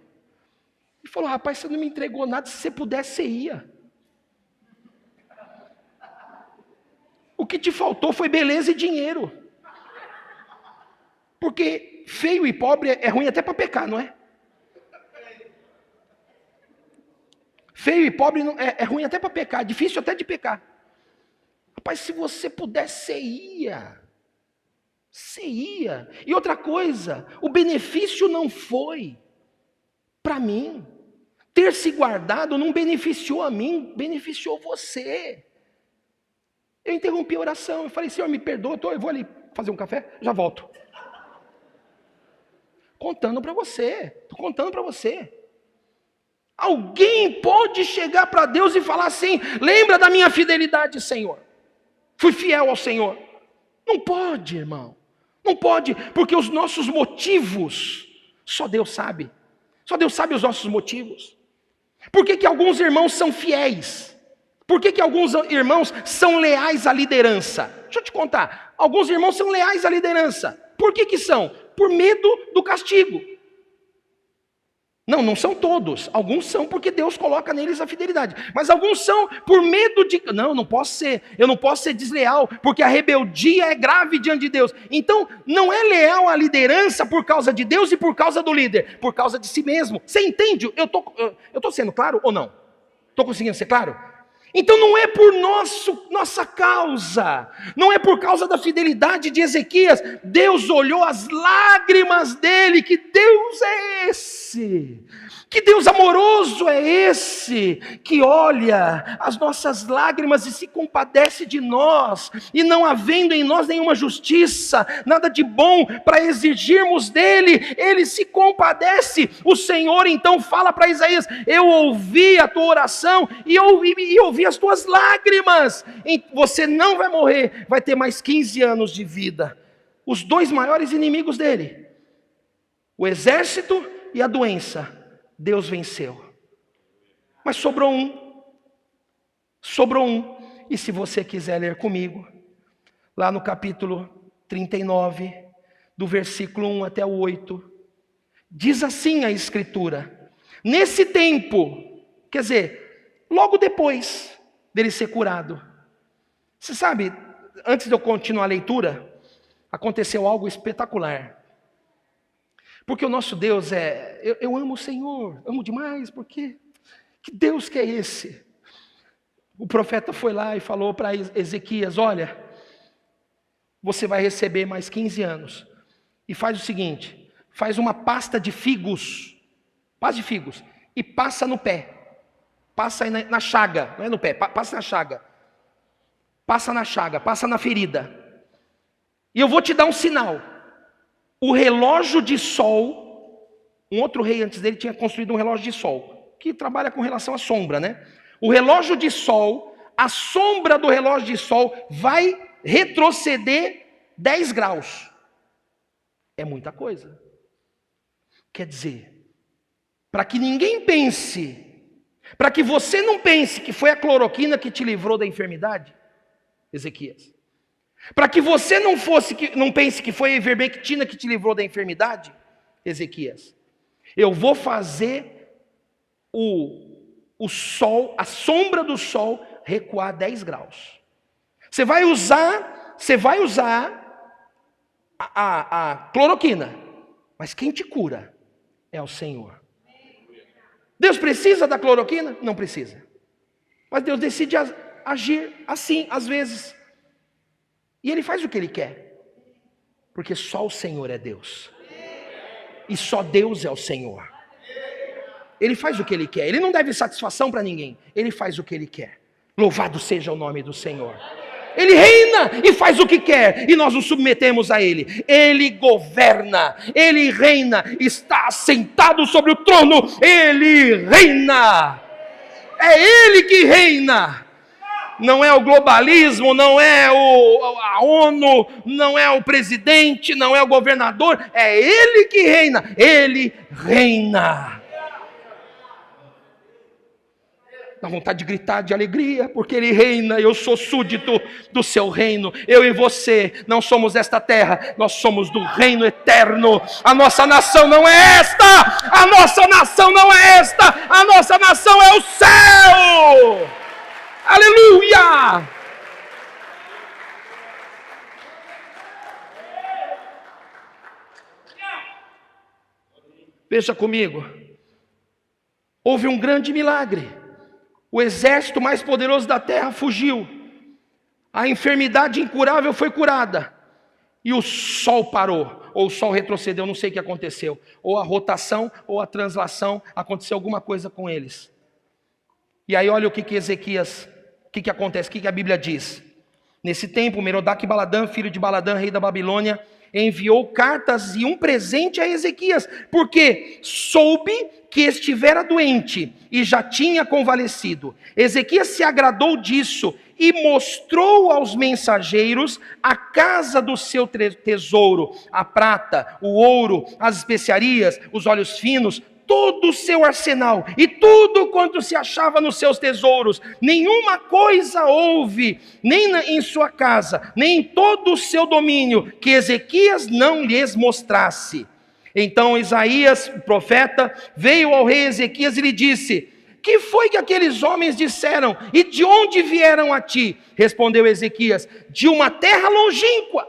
E falou: rapaz, você não me entregou nada, se você pudesse, você ia. O que te faltou foi beleza e dinheiro. Porque feio e pobre é ruim até para pecar, não é? Feio e pobre é ruim até para pecar, difícil até de pecar. Rapaz, se você pudesse, você ia. Você ia. E outra coisa, o benefício não foi para mim. Ter se guardado não beneficiou a mim, beneficiou você. Eu interrompi a oração, eu falei: Senhor, me perdoa, eu vou ali fazer um café, já volto. Contando para você, estou contando para você. Alguém pode chegar para Deus e falar assim: lembra da minha fidelidade, Senhor? Fui fiel ao Senhor. Não pode, irmão. Não pode, porque os nossos motivos, só Deus sabe. Só Deus sabe os nossos motivos. Por que alguns irmãos são fiéis? Por que alguns irmãos são leais à liderança? Deixa eu te contar. Alguns irmãos são leais à liderança. Por que são? Por medo do castigo. Não são todos. Alguns são porque Deus coloca neles a fidelidade. Mas alguns são por medo de... Não posso ser. Eu não posso ser desleal, porque a rebeldia é grave diante de Deus. Então, não é leal à liderança por causa de Deus e por causa do líder. Por causa de si mesmo. Você entende? Eu estou sendo claro ou não? Estou conseguindo ser claro? Então não é por nossa causa, não é por causa da fidelidade de Ezequias. Deus olhou as lágrimas dele. Que Deus é esse? Que Deus amoroso é esse? Que olha as nossas lágrimas e se compadece de nós, e não havendo em nós nenhuma justiça, nada de bom para exigirmos dele, ele se compadece. O Senhor então fala para Isaías: eu ouvi a tua oração e ouvi as tuas lágrimas. Você não vai morrer, vai ter mais 15 anos de vida. Os dois maiores inimigos dele, o exército e a doença, Deus venceu. Mas sobrou um. E se você quiser ler comigo, lá no capítulo 39, do versículo 1 até o 8, diz assim a Escritura: nesse tempo, quer dizer, logo depois dele ser curado. Você sabe, antes de eu continuar a leitura, aconteceu algo espetacular. Porque o nosso Deus eu amo o Senhor, amo demais, porque que Deus que é esse? O profeta foi lá e falou para Ezequias: olha, você vai receber mais 15 anos, e faz o seguinte, faz uma pasta de figos, e passa no pé, passa aí na chaga, não é no pé, passa na chaga, passa na ferida, e eu vou te dar um sinal. O relógio de sol, um outro rei antes dele tinha construído um relógio de sol, que trabalha com relação à sombra, né? O relógio de sol, a sombra do relógio de sol vai retroceder 10 graus. É muita coisa. Quer dizer, para que ninguém pense, para que você não pense que foi a cloroquina que te livrou da enfermidade, Ezequias, para que você não pense que foi a ivermectina que te livrou da enfermidade, Ezequias, eu vou fazer o sol, a sombra do sol, recuar 10 graus. Você vai usar a cloroquina, mas quem te cura é o Senhor. Deus precisa da cloroquina? Não precisa. Mas Deus decide agir assim, às vezes. E Ele faz o que Ele quer. Porque só o Senhor é Deus. E só Deus é o Senhor. Ele faz o que Ele quer. Ele não deve satisfação para ninguém. Ele faz o que Ele quer. Louvado seja o nome do Senhor. Ele reina e faz o que quer. E nós nos submetemos a Ele. Ele governa. Ele reina. Está assentado sobre o trono. Ele reina. É Ele que reina. Não é o globalismo, não é a ONU, não é o presidente, não é o governador, é Ele que reina. Ele reina. Dá vontade de gritar de alegria, porque Ele reina, eu sou súdito do seu reino. Eu e você não somos desta terra, nós somos do reino eterno. A nossa nação não é esta, a nossa nação não é esta, a nossa nação é o céu. Aleluia! Veja comigo, houve um grande milagre. O exército mais poderoso da terra fugiu. A enfermidade incurável foi curada. E o sol parou. Ou o sol retrocedeu, não sei o que aconteceu. Ou a rotação, ou a translação, aconteceu alguma coisa com eles. E aí olha o que Ezequias, o que acontece, o que a Bíblia diz. Nesse tempo, Merodach-Baladã, filho de Baladã, rei da Babilônia, enviou cartas e um presente a Ezequias, porque soube que estivera doente e já tinha convalescido. Ezequias se agradou disso e mostrou aos mensageiros a casa do seu tesouro, a prata, o ouro, as especiarias, os óleos finos, todo o seu arsenal e tudo quanto se achava nos seus tesouros. Nenhuma coisa houve, nem em sua casa, nem em todo o seu domínio, que Ezequias não lhes mostrasse. Então Isaías, o profeta, veio ao rei Ezequias e lhe disse: que foi que aqueles homens disseram? E de onde vieram a ti? Respondeu Ezequias: de uma terra longínqua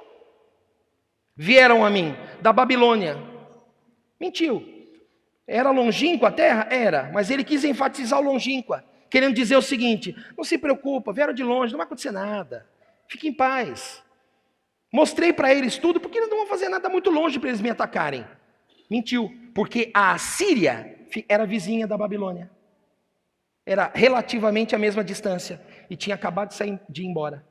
vieram a mim, da Babilônia. Mentiu. Era longínqua a terra? Era, mas ele quis enfatizar o longínqua, querendo dizer o seguinte: não se preocupa, vieram de longe, não vai acontecer nada, fique em paz. Mostrei para eles tudo, porque eles não vão fazer nada muito longe para eles me atacarem. Mentiu, porque a Assíria era vizinha da Babilônia, era relativamente a mesma distância, e tinha acabado de ir embora.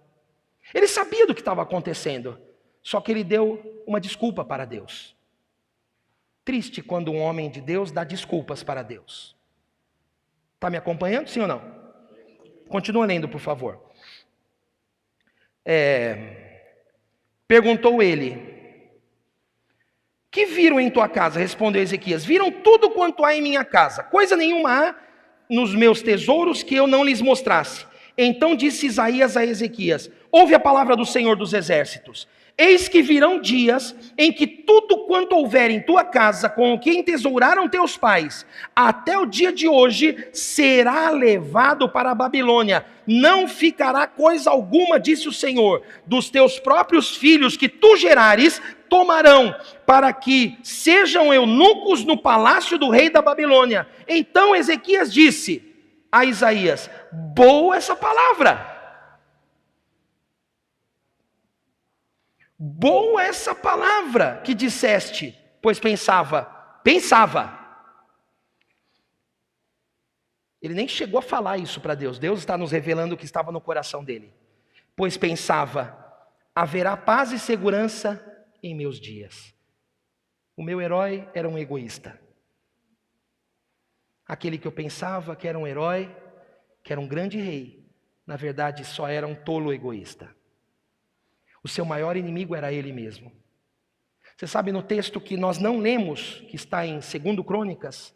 Ele sabia do que estava acontecendo, só que ele deu uma desculpa para Deus. Triste quando um homem de Deus dá desculpas para Deus. Está me acompanhando, sim ou não? Continua lendo, por favor. Perguntou ele: que viram em tua casa? Respondeu Ezequias: viram tudo quanto há em minha casa. Coisa nenhuma há nos meus tesouros que eu não lhes mostrasse. Então disse Isaías a Ezequias: ouve a palavra do Senhor dos Exércitos. Eis que virão dias em que tudo quanto houver em tua casa, com o que entesouraram teus pais, até o dia de hoje, será levado para a Babilônia. Não ficará coisa alguma, disse o Senhor. Dos teus próprios filhos que tu gerares, tomarão, para que sejam eunucos no palácio do rei da Babilônia. Então Ezequias disse a Isaías: boa essa palavra. Boa essa palavra que disseste, pois pensava. Ele nem chegou a falar isso para Deus. Deus está nos revelando o que estava no coração dele. Pois pensava: haverá paz e segurança em meus dias. O meu herói era um egoísta. Aquele que eu pensava que era um herói, que era um grande rei, na verdade só era um tolo egoísta. O seu maior inimigo era ele mesmo. Você sabe, no texto que nós não lemos, que está em 2 Crônicas,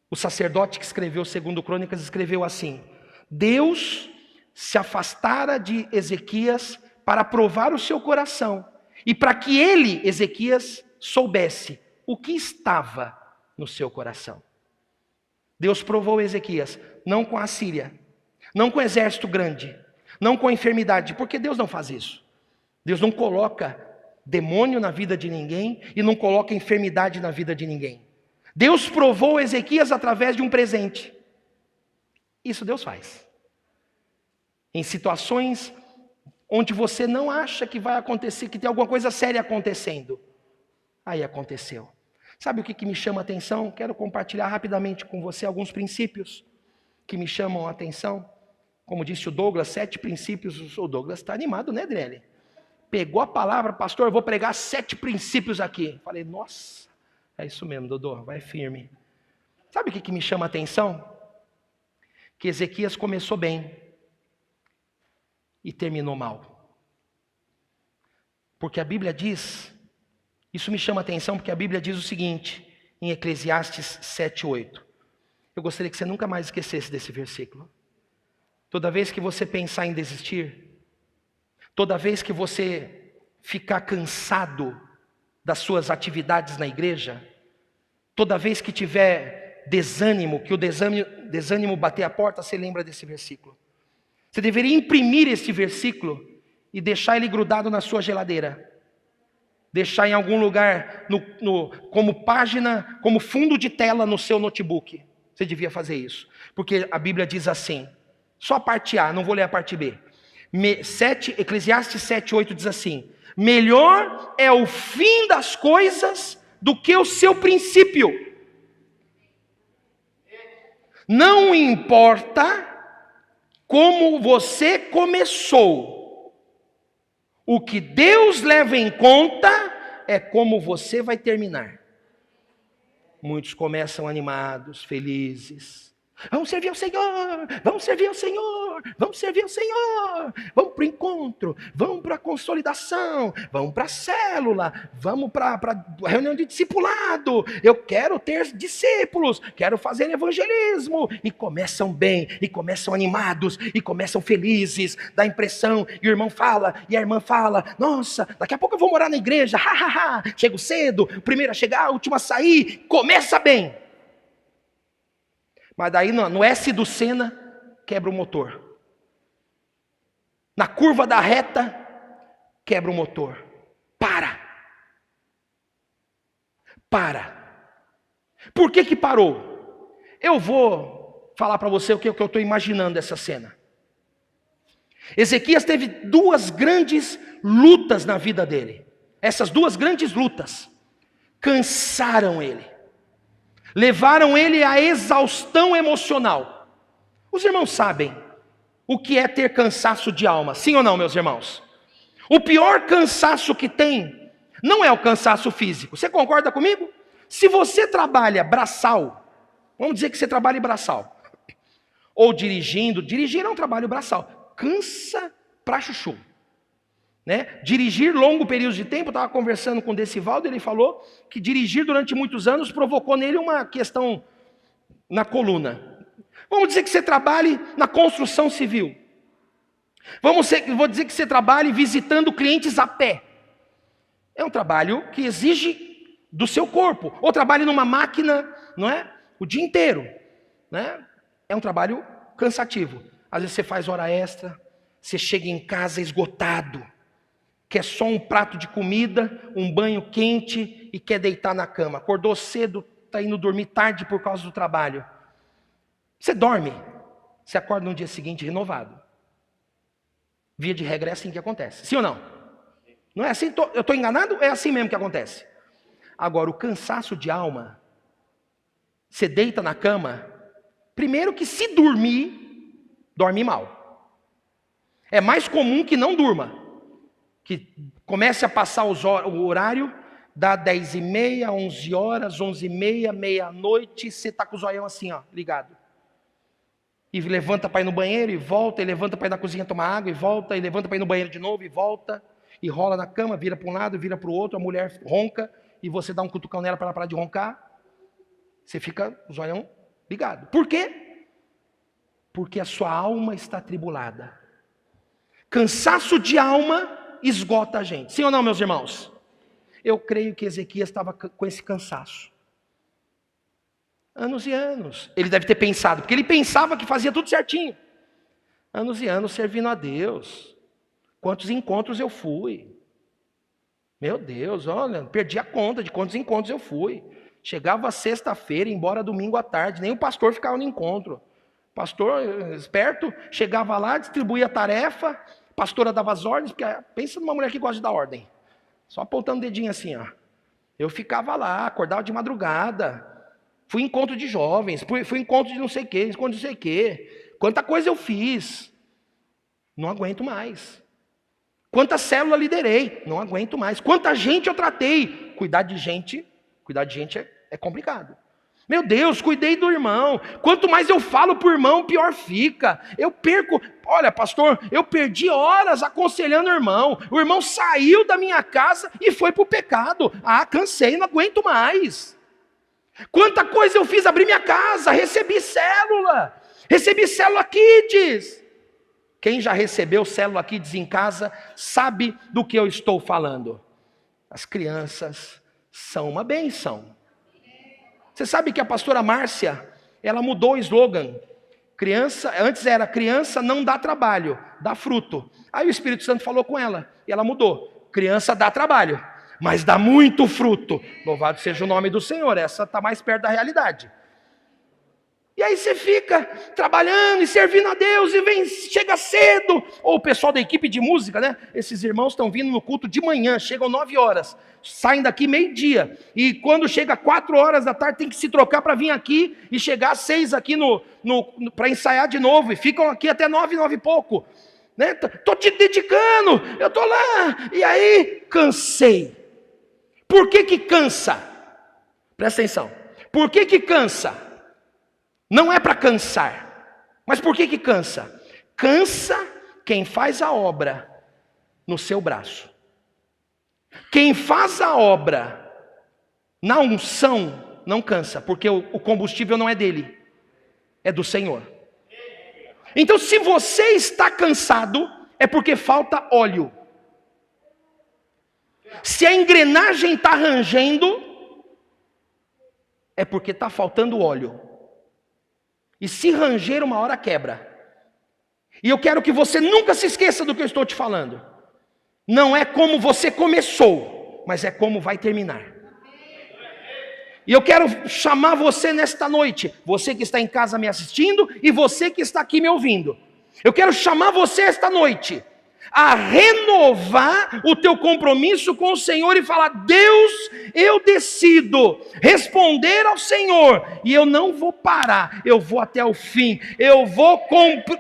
o sacerdote que escreveu 2 Crônicas escreveu assim: Deus se afastara de Ezequias para provar o seu coração e para que ele, Ezequias, soubesse o que estava no seu coração. Deus provou Ezequias, não com a Síria, não com exército grande, não com enfermidade, porque Deus não faz isso. Deus não coloca demônio na vida de ninguém e não coloca enfermidade na vida de ninguém. Deus provou Ezequias através de um presente. Isso Deus faz. Em situações onde você não acha que vai acontecer, que tem alguma coisa séria acontecendo. Aí aconteceu. Sabe o que me chama a atenção? Quero compartilhar rapidamente com você alguns princípios que me chamam a atenção. Como disse o Douglas, 7 princípios. O Douglas está animado, né, Drelli? Pegou a palavra: pastor, eu vou pregar 7 princípios aqui. Falei: nossa, é isso mesmo, Dodô, vai firme. Sabe o que me chama a atenção? Que Ezequias começou bem e terminou mal. Porque a Bíblia diz, isso me chama a atenção porque a Bíblia diz o seguinte, em Eclesiastes 7:8. Eu gostaria que você nunca mais esquecesse desse versículo. Toda vez que você pensar em desistir, toda vez que você ficar cansado das suas atividades na igreja, toda vez que tiver desânimo, que o desânimo bater a porta, você lembra desse versículo. Você deveria imprimir esse versículo e deixar ele grudado na sua geladeira. Deixar em algum lugar, como página, como fundo de tela no seu notebook. Você devia fazer isso. Porque a Bíblia diz assim, só a parte A, não vou ler a parte B. Eclesiastes 7:8 diz assim: melhor é o fim das coisas do que o seu princípio. Não importa como você começou, o que Deus leva em conta é como você vai terminar. Muitos começam animados, felizes. Vamos servir ao Senhor, vamos servir ao Senhor, vamos servir ao Senhor. Vamos para o encontro, vamos para a consolidação, vamos para a célula, vamos para a reunião de discipulado. Eu quero ter discípulos, quero fazer evangelismo. E começam bem, e começam animados, e começam felizes. Dá impressão, e o irmão fala, e a irmã fala: nossa, daqui a pouco eu vou morar na igreja, chego cedo, primeiro a chegar, o último a sair. Começa bem. Mas daí no S do Senna, quebra o motor. Na curva da reta, quebra o motor. Para. Por que parou? Eu vou falar para você o que eu estou imaginando dessa cena. Ezequias teve duas grandes lutas na vida dele. Essas duas grandes lutas cansaram ele. Levaram ele à exaustão emocional. Os irmãos sabem o que é ter cansaço de alma, sim ou não, meus irmãos? O pior cansaço que tem não é o cansaço físico. Você concorda comigo? Se você trabalha braçal, vamos dizer que você trabalha em braçal, ou dirigir é um trabalho braçal, cansa pra chuchu. Né? Dirigir longo período de tempo, eu estava conversando com o Decivaldo, ele falou que dirigir durante muitos anos provocou nele uma questão na coluna. Vamos dizer que você trabalhe na construção civil. Vou dizer que você trabalhe visitando clientes a pé. É um trabalho que exige do seu corpo. Ou trabalhe numa máquina, não é? O dia inteiro. Né? É um trabalho cansativo. Às vezes você faz hora extra, você chega em casa esgotado, quer só um prato de comida, um banho quente e quer deitar na cama. Acordou cedo, está indo dormir tarde por causa do trabalho. Você dorme, você acorda no dia seguinte renovado. Via de regra é assim que acontece. Sim ou não? Não é assim? Eu estou enganado? É assim mesmo que acontece. Agora, o cansaço de alma, você deita na cama, primeiro que se dormir, dorme mal. É mais comum que não durma. Que comece a passar o horário, dá 10h30, 11 horas, 11h30, meia-noite, você está com o zoião assim, ó, ligado. E levanta para ir no banheiro e volta, e levanta para ir na cozinha tomar água e volta, e levanta para ir no banheiro de novo e volta, e rola na cama, vira para um lado, vira para o outro, a mulher ronca, e você dá um cutucão nela para ela parar de roncar, você fica com o zoião ligado. Por quê? Porque a sua alma está atribulada. Cansaço de alma esgota a gente. Sim ou não, meus irmãos? Eu creio que Ezequias estava com esse cansaço. Anos e anos. Ele deve ter pensado, porque ele pensava que fazia tudo certinho. Anos e anos servindo a Deus. Quantos encontros eu fui. Meu Deus, olha, perdi a conta de quantos encontros eu fui. Chegava sexta-feira, embora domingo à tarde. Nem o pastor ficava no encontro. Pastor esperto, chegava lá, distribuía a tarefa. Pastora dava as ordens, porque pensa numa mulher que gosta de dar ordem. Só apontando o dedinho assim, ó. Eu ficava lá, acordava de madrugada. Fui em encontro de jovens, fui em encontro de não sei o quê, encontro de não sei o quê. Quanta coisa eu fiz. Não aguento mais. Quanta célula liderei. Não aguento mais. Quanta gente eu tratei. Cuidar de gente é complicado. Meu Deus, cuidei do irmão. Quanto mais eu falo para o irmão, pior fica. Eu perco. Olha, pastor, eu perdi horas aconselhando o irmão. O irmão saiu da minha casa e foi para o pecado. Ah, cansei, não aguento mais. Quanta coisa eu fiz, abri minha casa, recebi célula Kids. Quem já recebeu célula Kids em casa sabe do que eu estou falando. As crianças são uma bênção. Você sabe que a pastora Márcia, ela mudou o slogan. Antes era criança não dá trabalho, dá fruto. Aí o Espírito Santo falou com ela e ela mudou. Criança dá trabalho, mas dá muito fruto. Louvado seja o nome do Senhor, essa está mais perto da realidade. E aí você fica trabalhando e servindo a Deus e chega cedo. Ou o pessoal da equipe de música, né? Esses irmãos estão vindo no culto de manhã, chegam 9 horas, saem daqui meio-dia. E quando chega 4 horas da tarde tem que se trocar para vir aqui e chegar às 6 aqui para ensaiar de novo. E ficam aqui até 9 e pouco. Né? Tô te dedicando, eu tô lá. E aí, cansei. Por que cansa? Presta atenção. Por que cansa? Não é para cansar. Mas por que cansa? Cansa quem faz a obra no seu braço. Quem faz a obra na unção não cansa, porque o combustível não é dele, é do Senhor. Então, se você está cansado, é porque falta óleo. Se a engrenagem está rangendo, é porque está faltando óleo. E se ranger, uma hora quebra. E eu quero que você nunca se esqueça do que eu estou te falando. Não é como você começou, mas é como vai terminar. E eu quero chamar você nesta noite, você que está em casa me assistindo e você que está aqui me ouvindo. Eu quero chamar você esta noite a renovar o teu compromisso com o Senhor e falar: Deus, eu decido responder ao Senhor e eu não vou parar, eu vou até o fim, eu vou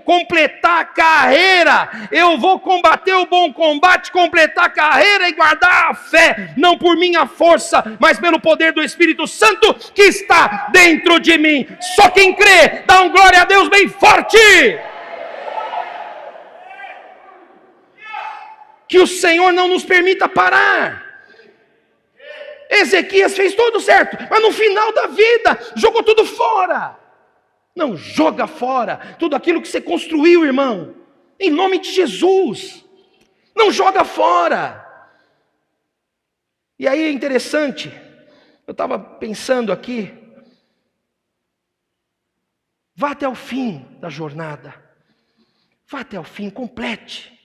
completar a carreira, eu vou combater o bom combate, completar a carreira e guardar a fé, não por minha força, mas pelo poder do Espírito Santo que está dentro de mim. Só quem crê, dá um glória a Deus bem forte. Que o Senhor não nos permita parar. Ezequias fez tudo certo, mas no final da vida, jogou tudo fora. Não joga fora tudo aquilo que você construiu, irmão. Em nome de Jesus. Não joga fora. E aí é interessante, eu estava pensando aqui, vá até o fim da jornada. Vá até o fim, complete.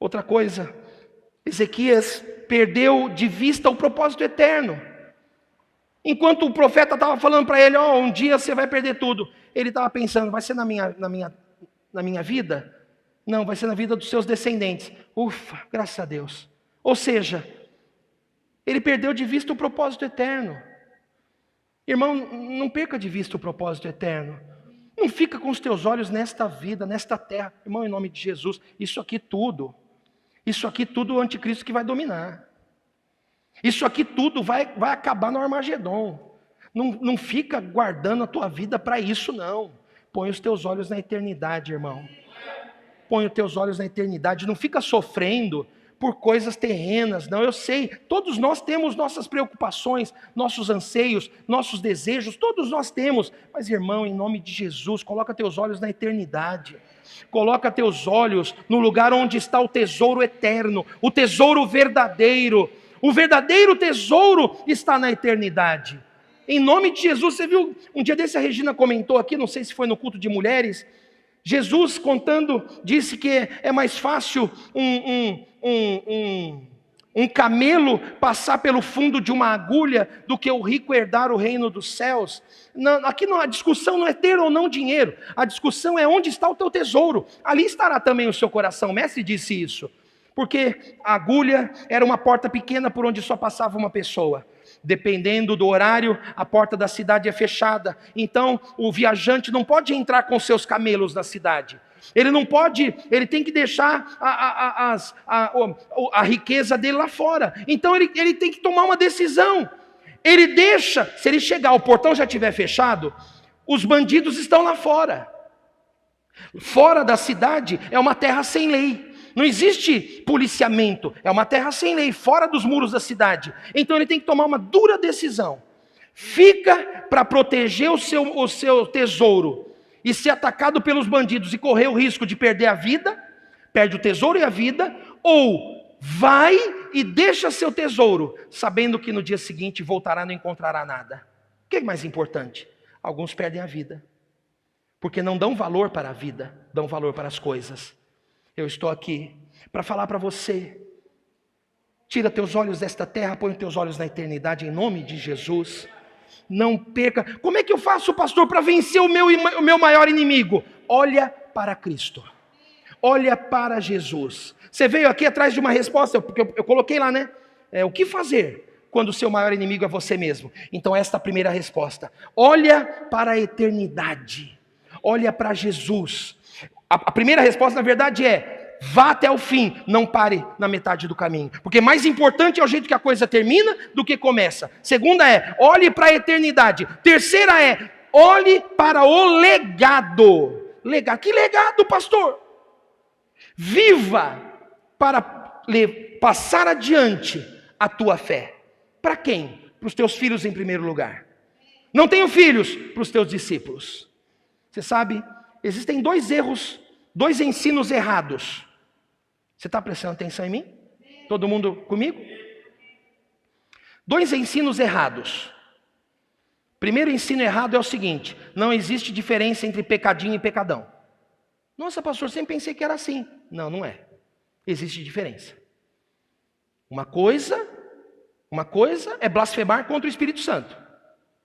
Outra coisa, Ezequias perdeu de vista o propósito eterno. Enquanto o profeta estava falando para ele: um dia você vai perder tudo. Ele estava pensando: vai ser na minha vida? Não, vai ser na vida dos seus descendentes. Ufa, graças a Deus. Ou seja, ele perdeu de vista o propósito eterno. Irmão, não perca de vista o propósito eterno. Não fica com os teus olhos nesta vida, nesta terra. Irmão, em nome de Jesus, isso aqui tudo o anticristo que vai dominar. Isso aqui tudo vai acabar no Armagedon. Não fica guardando a tua vida para isso, não. Põe os teus olhos na eternidade, irmão. Põe os teus olhos na eternidade. Não fica sofrendo por coisas terrenas, não. Eu sei, todos nós temos nossas preocupações, nossos anseios, nossos desejos, todos nós temos. Mas, irmão, em nome de Jesus, coloca teus olhos na eternidade. Coloca teus olhos no lugar onde está o tesouro eterno, o tesouro verdadeiro. O verdadeiro tesouro está na eternidade. Em nome de Jesus, você viu, um dia desse a Regina comentou aqui, não sei se foi no culto de mulheres, Jesus contando, disse que é mais fácil um camelo passar pelo fundo de uma agulha do que o rico herdar o reino dos céus. Aqui a discussão não é ter ou não dinheiro, a discussão é onde está o teu tesouro, ali estará também o seu coração. O mestre disse isso, porque a agulha era uma porta pequena por onde só passava uma pessoa. Dependendo do horário, a porta da cidade é fechada. Então, o viajante não pode entrar com seus camelos na cidade. Ele não pode, ele tem que deixar a riqueza dele lá fora. Então, ele tem que tomar uma decisão. Ele deixa, se ele chegar, o portão já estiver fechado, os bandidos estão lá fora. Fora da cidade é uma terra sem lei. Não existe policiamento. É uma terra sem lei, fora dos muros da cidade. Então ele tem que tomar uma dura decisão. Fica para proteger o seu tesouro e ser atacado pelos bandidos e correr o risco de perder a vida, perde o tesouro e a vida, ou vai e deixa seu tesouro, sabendo que no dia seguinte voltará e não encontrará nada. O que é mais importante? Alguns perdem a vida, porque não dão valor para a vida, dão valor para as coisas. Eu estou aqui para falar para você: tira teus olhos desta terra, põe os teus olhos na eternidade, em nome de Jesus. Não perca. Como é que eu faço, pastor, para vencer o meu maior inimigo? Olha para Cristo. Olha para Jesus. Você veio aqui atrás de uma resposta, porque eu coloquei lá, né? O que fazer quando o seu maior inimigo é você mesmo? Então esta é a primeira resposta. Olha para a eternidade. Olha para Jesus. A primeira resposta, na verdade, é: vá até o fim, não pare na metade do caminho. Porque mais importante é o jeito que a coisa termina do que começa. Segunda é: olhe para a eternidade. Terceira é: olhe para o legado. Que legado, pastor? Viva para passar adiante a tua fé. Para quem? Para os teus filhos em primeiro lugar. Não tenho filhos? Para os teus discípulos. Você sabe, existem dois ensinos errados. Você está prestando atenção em mim? Todo mundo comigo? Dois ensinos errados. Primeiro ensino errado é o seguinte: não existe diferença entre pecadinho e pecadão. Nossa, pastor, sempre pensei que era assim. Não, não é. Existe diferença. Uma coisa é blasfemar contra o Espírito Santo.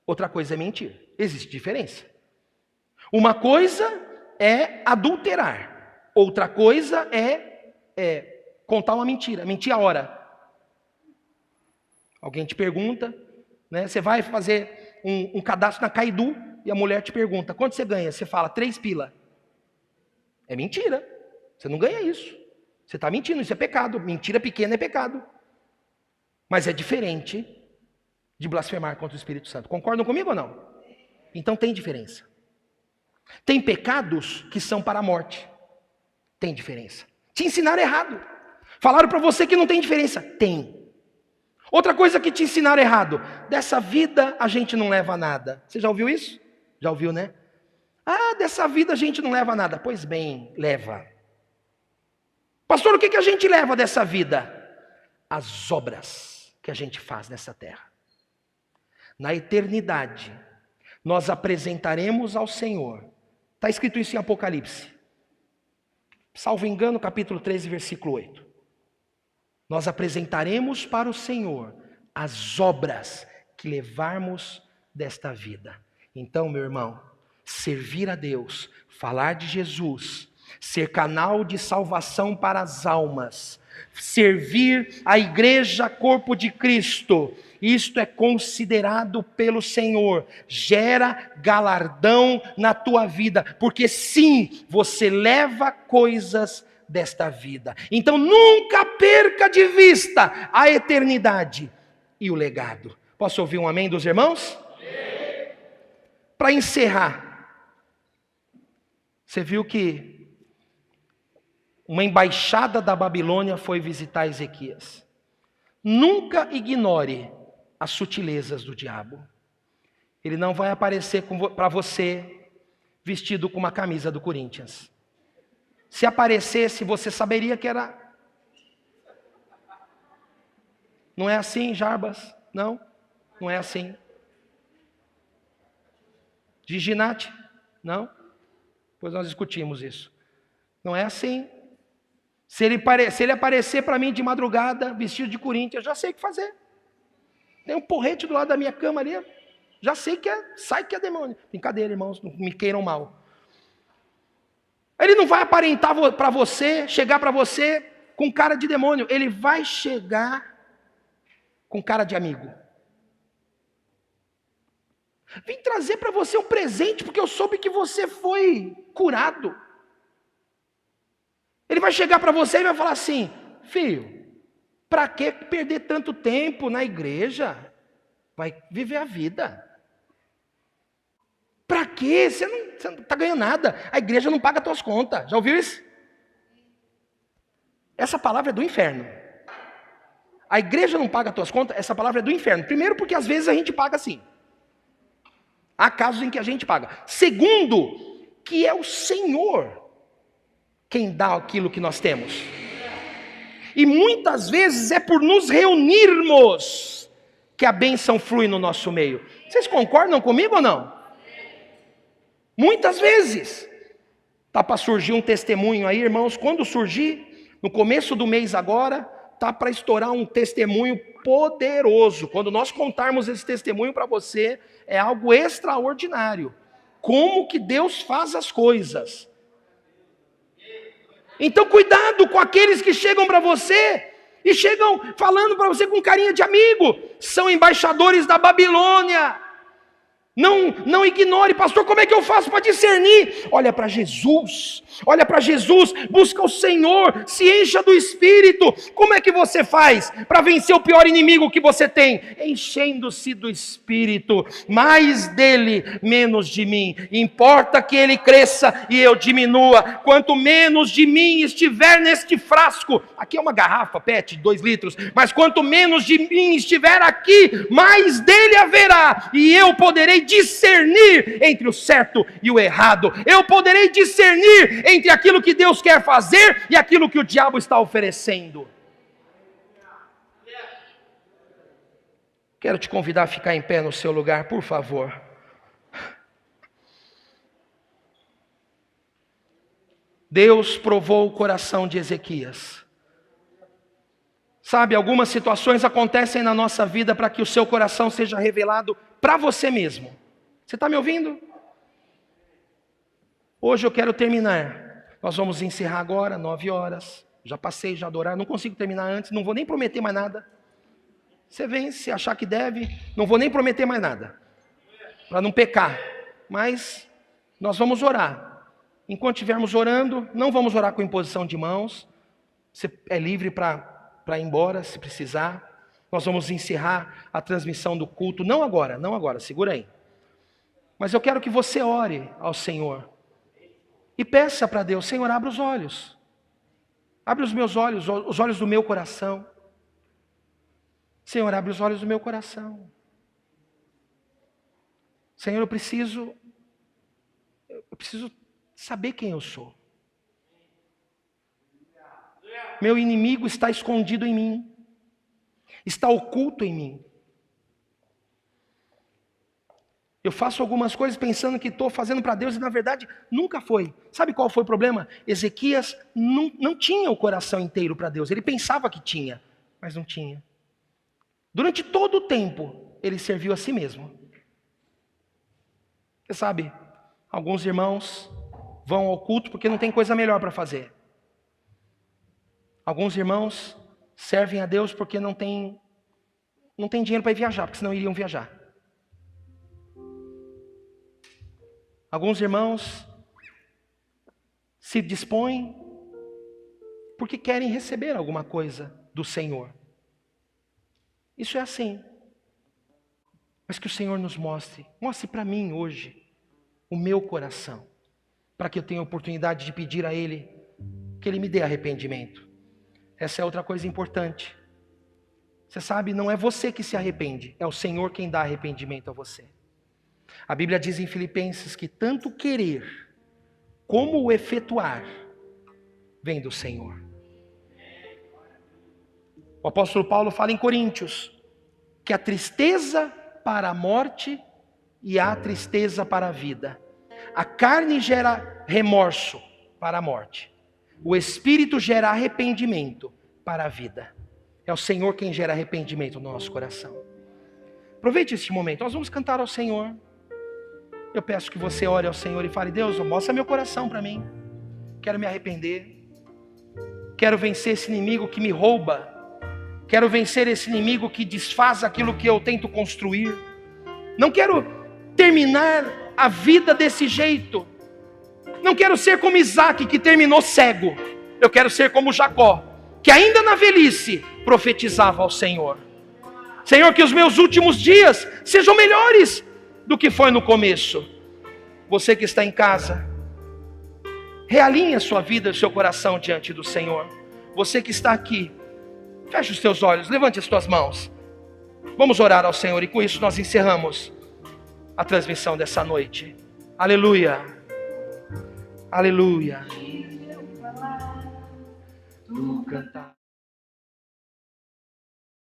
Outra coisa é mentir. Existe diferença. Uma coisa é adulterar. Outra coisa é contar uma mentira, mentir a hora. Alguém te pergunta, né? Você vai fazer um cadastro na Caidu e a mulher te pergunta: quanto você ganha? Você fala 3 pila. É mentira. Você não ganha isso. Você está mentindo, isso é pecado. Mentira pequena é pecado. Mas é diferente de blasfemar contra o Espírito Santo. Concordam comigo ou não? Então tem diferença. Tem pecados que são para a morte. Tem diferença. Te ensinaram errado. Falaram para você que não tem diferença. Tem. Outra coisa que te ensinaram errado: dessa vida a gente não leva nada. Você já ouviu isso? Já ouviu, né? Ah, dessa vida a gente não leva nada. Pois bem, leva. Pastor, o que a gente leva dessa vida? As obras que a gente faz nessa terra. Na eternidade, nós apresentaremos ao Senhor. Está escrito isso em Apocalipse. Salvo engano, capítulo 13, versículo 8. Nós apresentaremos para o Senhor as obras que levarmos desta vida. Então, meu irmão, servir a Deus, falar de Jesus, ser canal de salvação para as almas, servir a igreja, corpo de Cristo, isto é considerado pelo Senhor, gera galardão na tua vida, porque sim, você leva coisas desta vida. Então nunca perca de vista a eternidade e o legado. Posso ouvir um amém dos irmãos? Para encerrar, você viu que uma embaixada da Babilônia foi visitar Ezequias. Nunca ignore as sutilezas do diabo. Ele não vai aparecer para você vestido com uma camisa do Corinthians. Se aparecesse, você saberia que era. Não é assim, Jarbas? Não, não é assim. Giginati? Não. Pois nós discutimos isso. Não é assim. Se ele aparecer para mim de madrugada, vestido de Corinthians, eu já sei o que fazer. Tem um porrete do lado da minha cama ali, já sei que sai que é demônio. Brincadeira, irmãos, não me queiram mal. Ele não vai aparentar para você, chegar para você com cara de demônio. Ele vai chegar com cara de amigo. Vim trazer para você um presente, porque eu soube que você foi curado. Ele vai chegar para você e vai falar assim: filho, para que perder tanto tempo na igreja? Vai viver a vida. Para quê? Você não está ganhando nada. A igreja não paga as tuas contas. Já ouviu isso? Essa palavra é do inferno. A igreja não paga as tuas contas, essa palavra é do inferno. Primeiro porque às vezes a gente paga sim. Há casos em que a gente paga. Segundo, que é o Senhor quem dá aquilo que nós temos. E muitas vezes é por nos reunirmos que a bênção flui no nosso meio. Vocês concordam comigo ou não? Muitas vezes. Tá para surgir um testemunho aí, irmãos. Quando surgir, no começo do mês agora, tá para estourar um testemunho poderoso. Quando nós contarmos esse testemunho para você, é algo extraordinário. Como que Deus faz as coisas. Então cuidado com aqueles que chegam para você e chegam falando para você com carinha de amigo. São embaixadores da Babilônia. Não ignore, pastor, como é que eu faço para discernir? Olha para Jesus, busca o Senhor, se encha do Espírito. Como é que você faz para vencer o pior inimigo que você tem? Enchendo-se do Espírito, mais dele, menos de mim. Importa que ele cresça e eu diminua. Quanto menos de mim estiver neste frasco, aqui é uma garrafa PET, 2 litros, mas quanto menos de mim estiver aqui, mais dele haverá, e eu poderei discernir entre o certo e o errado. Eu poderei discernir entre aquilo que Deus quer fazer e aquilo que o diabo está oferecendo. Quero te convidar a ficar em pé no seu lugar, por favor. Deus provou o coração de Ezequias. Sabe, algumas situações acontecem na nossa vida para que o seu coração seja revelado para você mesmo. Você está me ouvindo? Hoje eu quero terminar. Nós vamos encerrar agora, 9 horas. Já passei, já adorar. Não consigo terminar antes, não vou nem prometer mais nada. Você vem, se achar que deve, não vou nem prometer mais nada. Para não pecar. Mas nós vamos orar. Enquanto estivermos orando, não vamos orar com imposição de mãos. Você é livre para ir embora, se precisar. Nós vamos encerrar a transmissão do culto. Não agora, segura aí. Mas eu quero que você ore ao Senhor. E peça para Deus, Senhor, abre os olhos. Abre os meus olhos, os olhos do meu coração. Senhor, abre os olhos do meu coração. Senhor, eu preciso saber quem eu sou. Meu inimigo está escondido em mim. Está oculto em mim. Eu faço algumas coisas pensando que estou fazendo para Deus e na verdade nunca foi. Sabe qual foi o problema? Ezequias não tinha o coração inteiro para Deus. Ele pensava que tinha, mas não tinha. Durante todo o tempo, ele serviu a si mesmo. Você sabe, alguns irmãos vão ao culto porque não tem coisa melhor para fazer. Alguns irmãos servem a Deus porque não tem dinheiro para ir viajar, porque senão iriam viajar. Alguns irmãos se dispõem porque querem receber alguma coisa do Senhor. Isso é assim. Mas que o Senhor nos mostre para mim hoje o meu coração, para que eu tenha a oportunidade de pedir a Ele que Ele me dê arrependimento. Essa é outra coisa importante. Você sabe, não é você que se arrepende, é o Senhor quem dá arrependimento a você. A Bíblia diz em Filipenses que tanto querer como o efetuar vem do Senhor. O apóstolo Paulo fala em Coríntios que a tristeza para a morte e a tristeza para a vida. A carne gera remorso para a morte. O Espírito gera arrependimento para a vida. É o Senhor quem gera arrependimento no nosso coração. Aproveite este momento, nós vamos cantar ao Senhor. Eu peço que você ore ao Senhor e fale: Deus, mostra meu coração para mim. Quero me arrepender. Quero vencer esse inimigo que me rouba. Quero vencer esse inimigo que desfaz aquilo que eu tento construir. Não quero terminar a vida desse jeito. Não quero ser como Isaac, que terminou cego. Eu quero ser como Jacó, que ainda na velhice profetizava ao Senhor. Senhor, que os meus últimos dias sejam melhores do que foi no começo. Você que está em casa, realinhe a sua vida e o seu coração diante do Senhor. Você que está aqui, feche os teus olhos, levante as tuas mãos. Vamos orar ao Senhor e com isso nós encerramos a transmissão dessa noite. Aleluia. Aleluia. Tu cantar.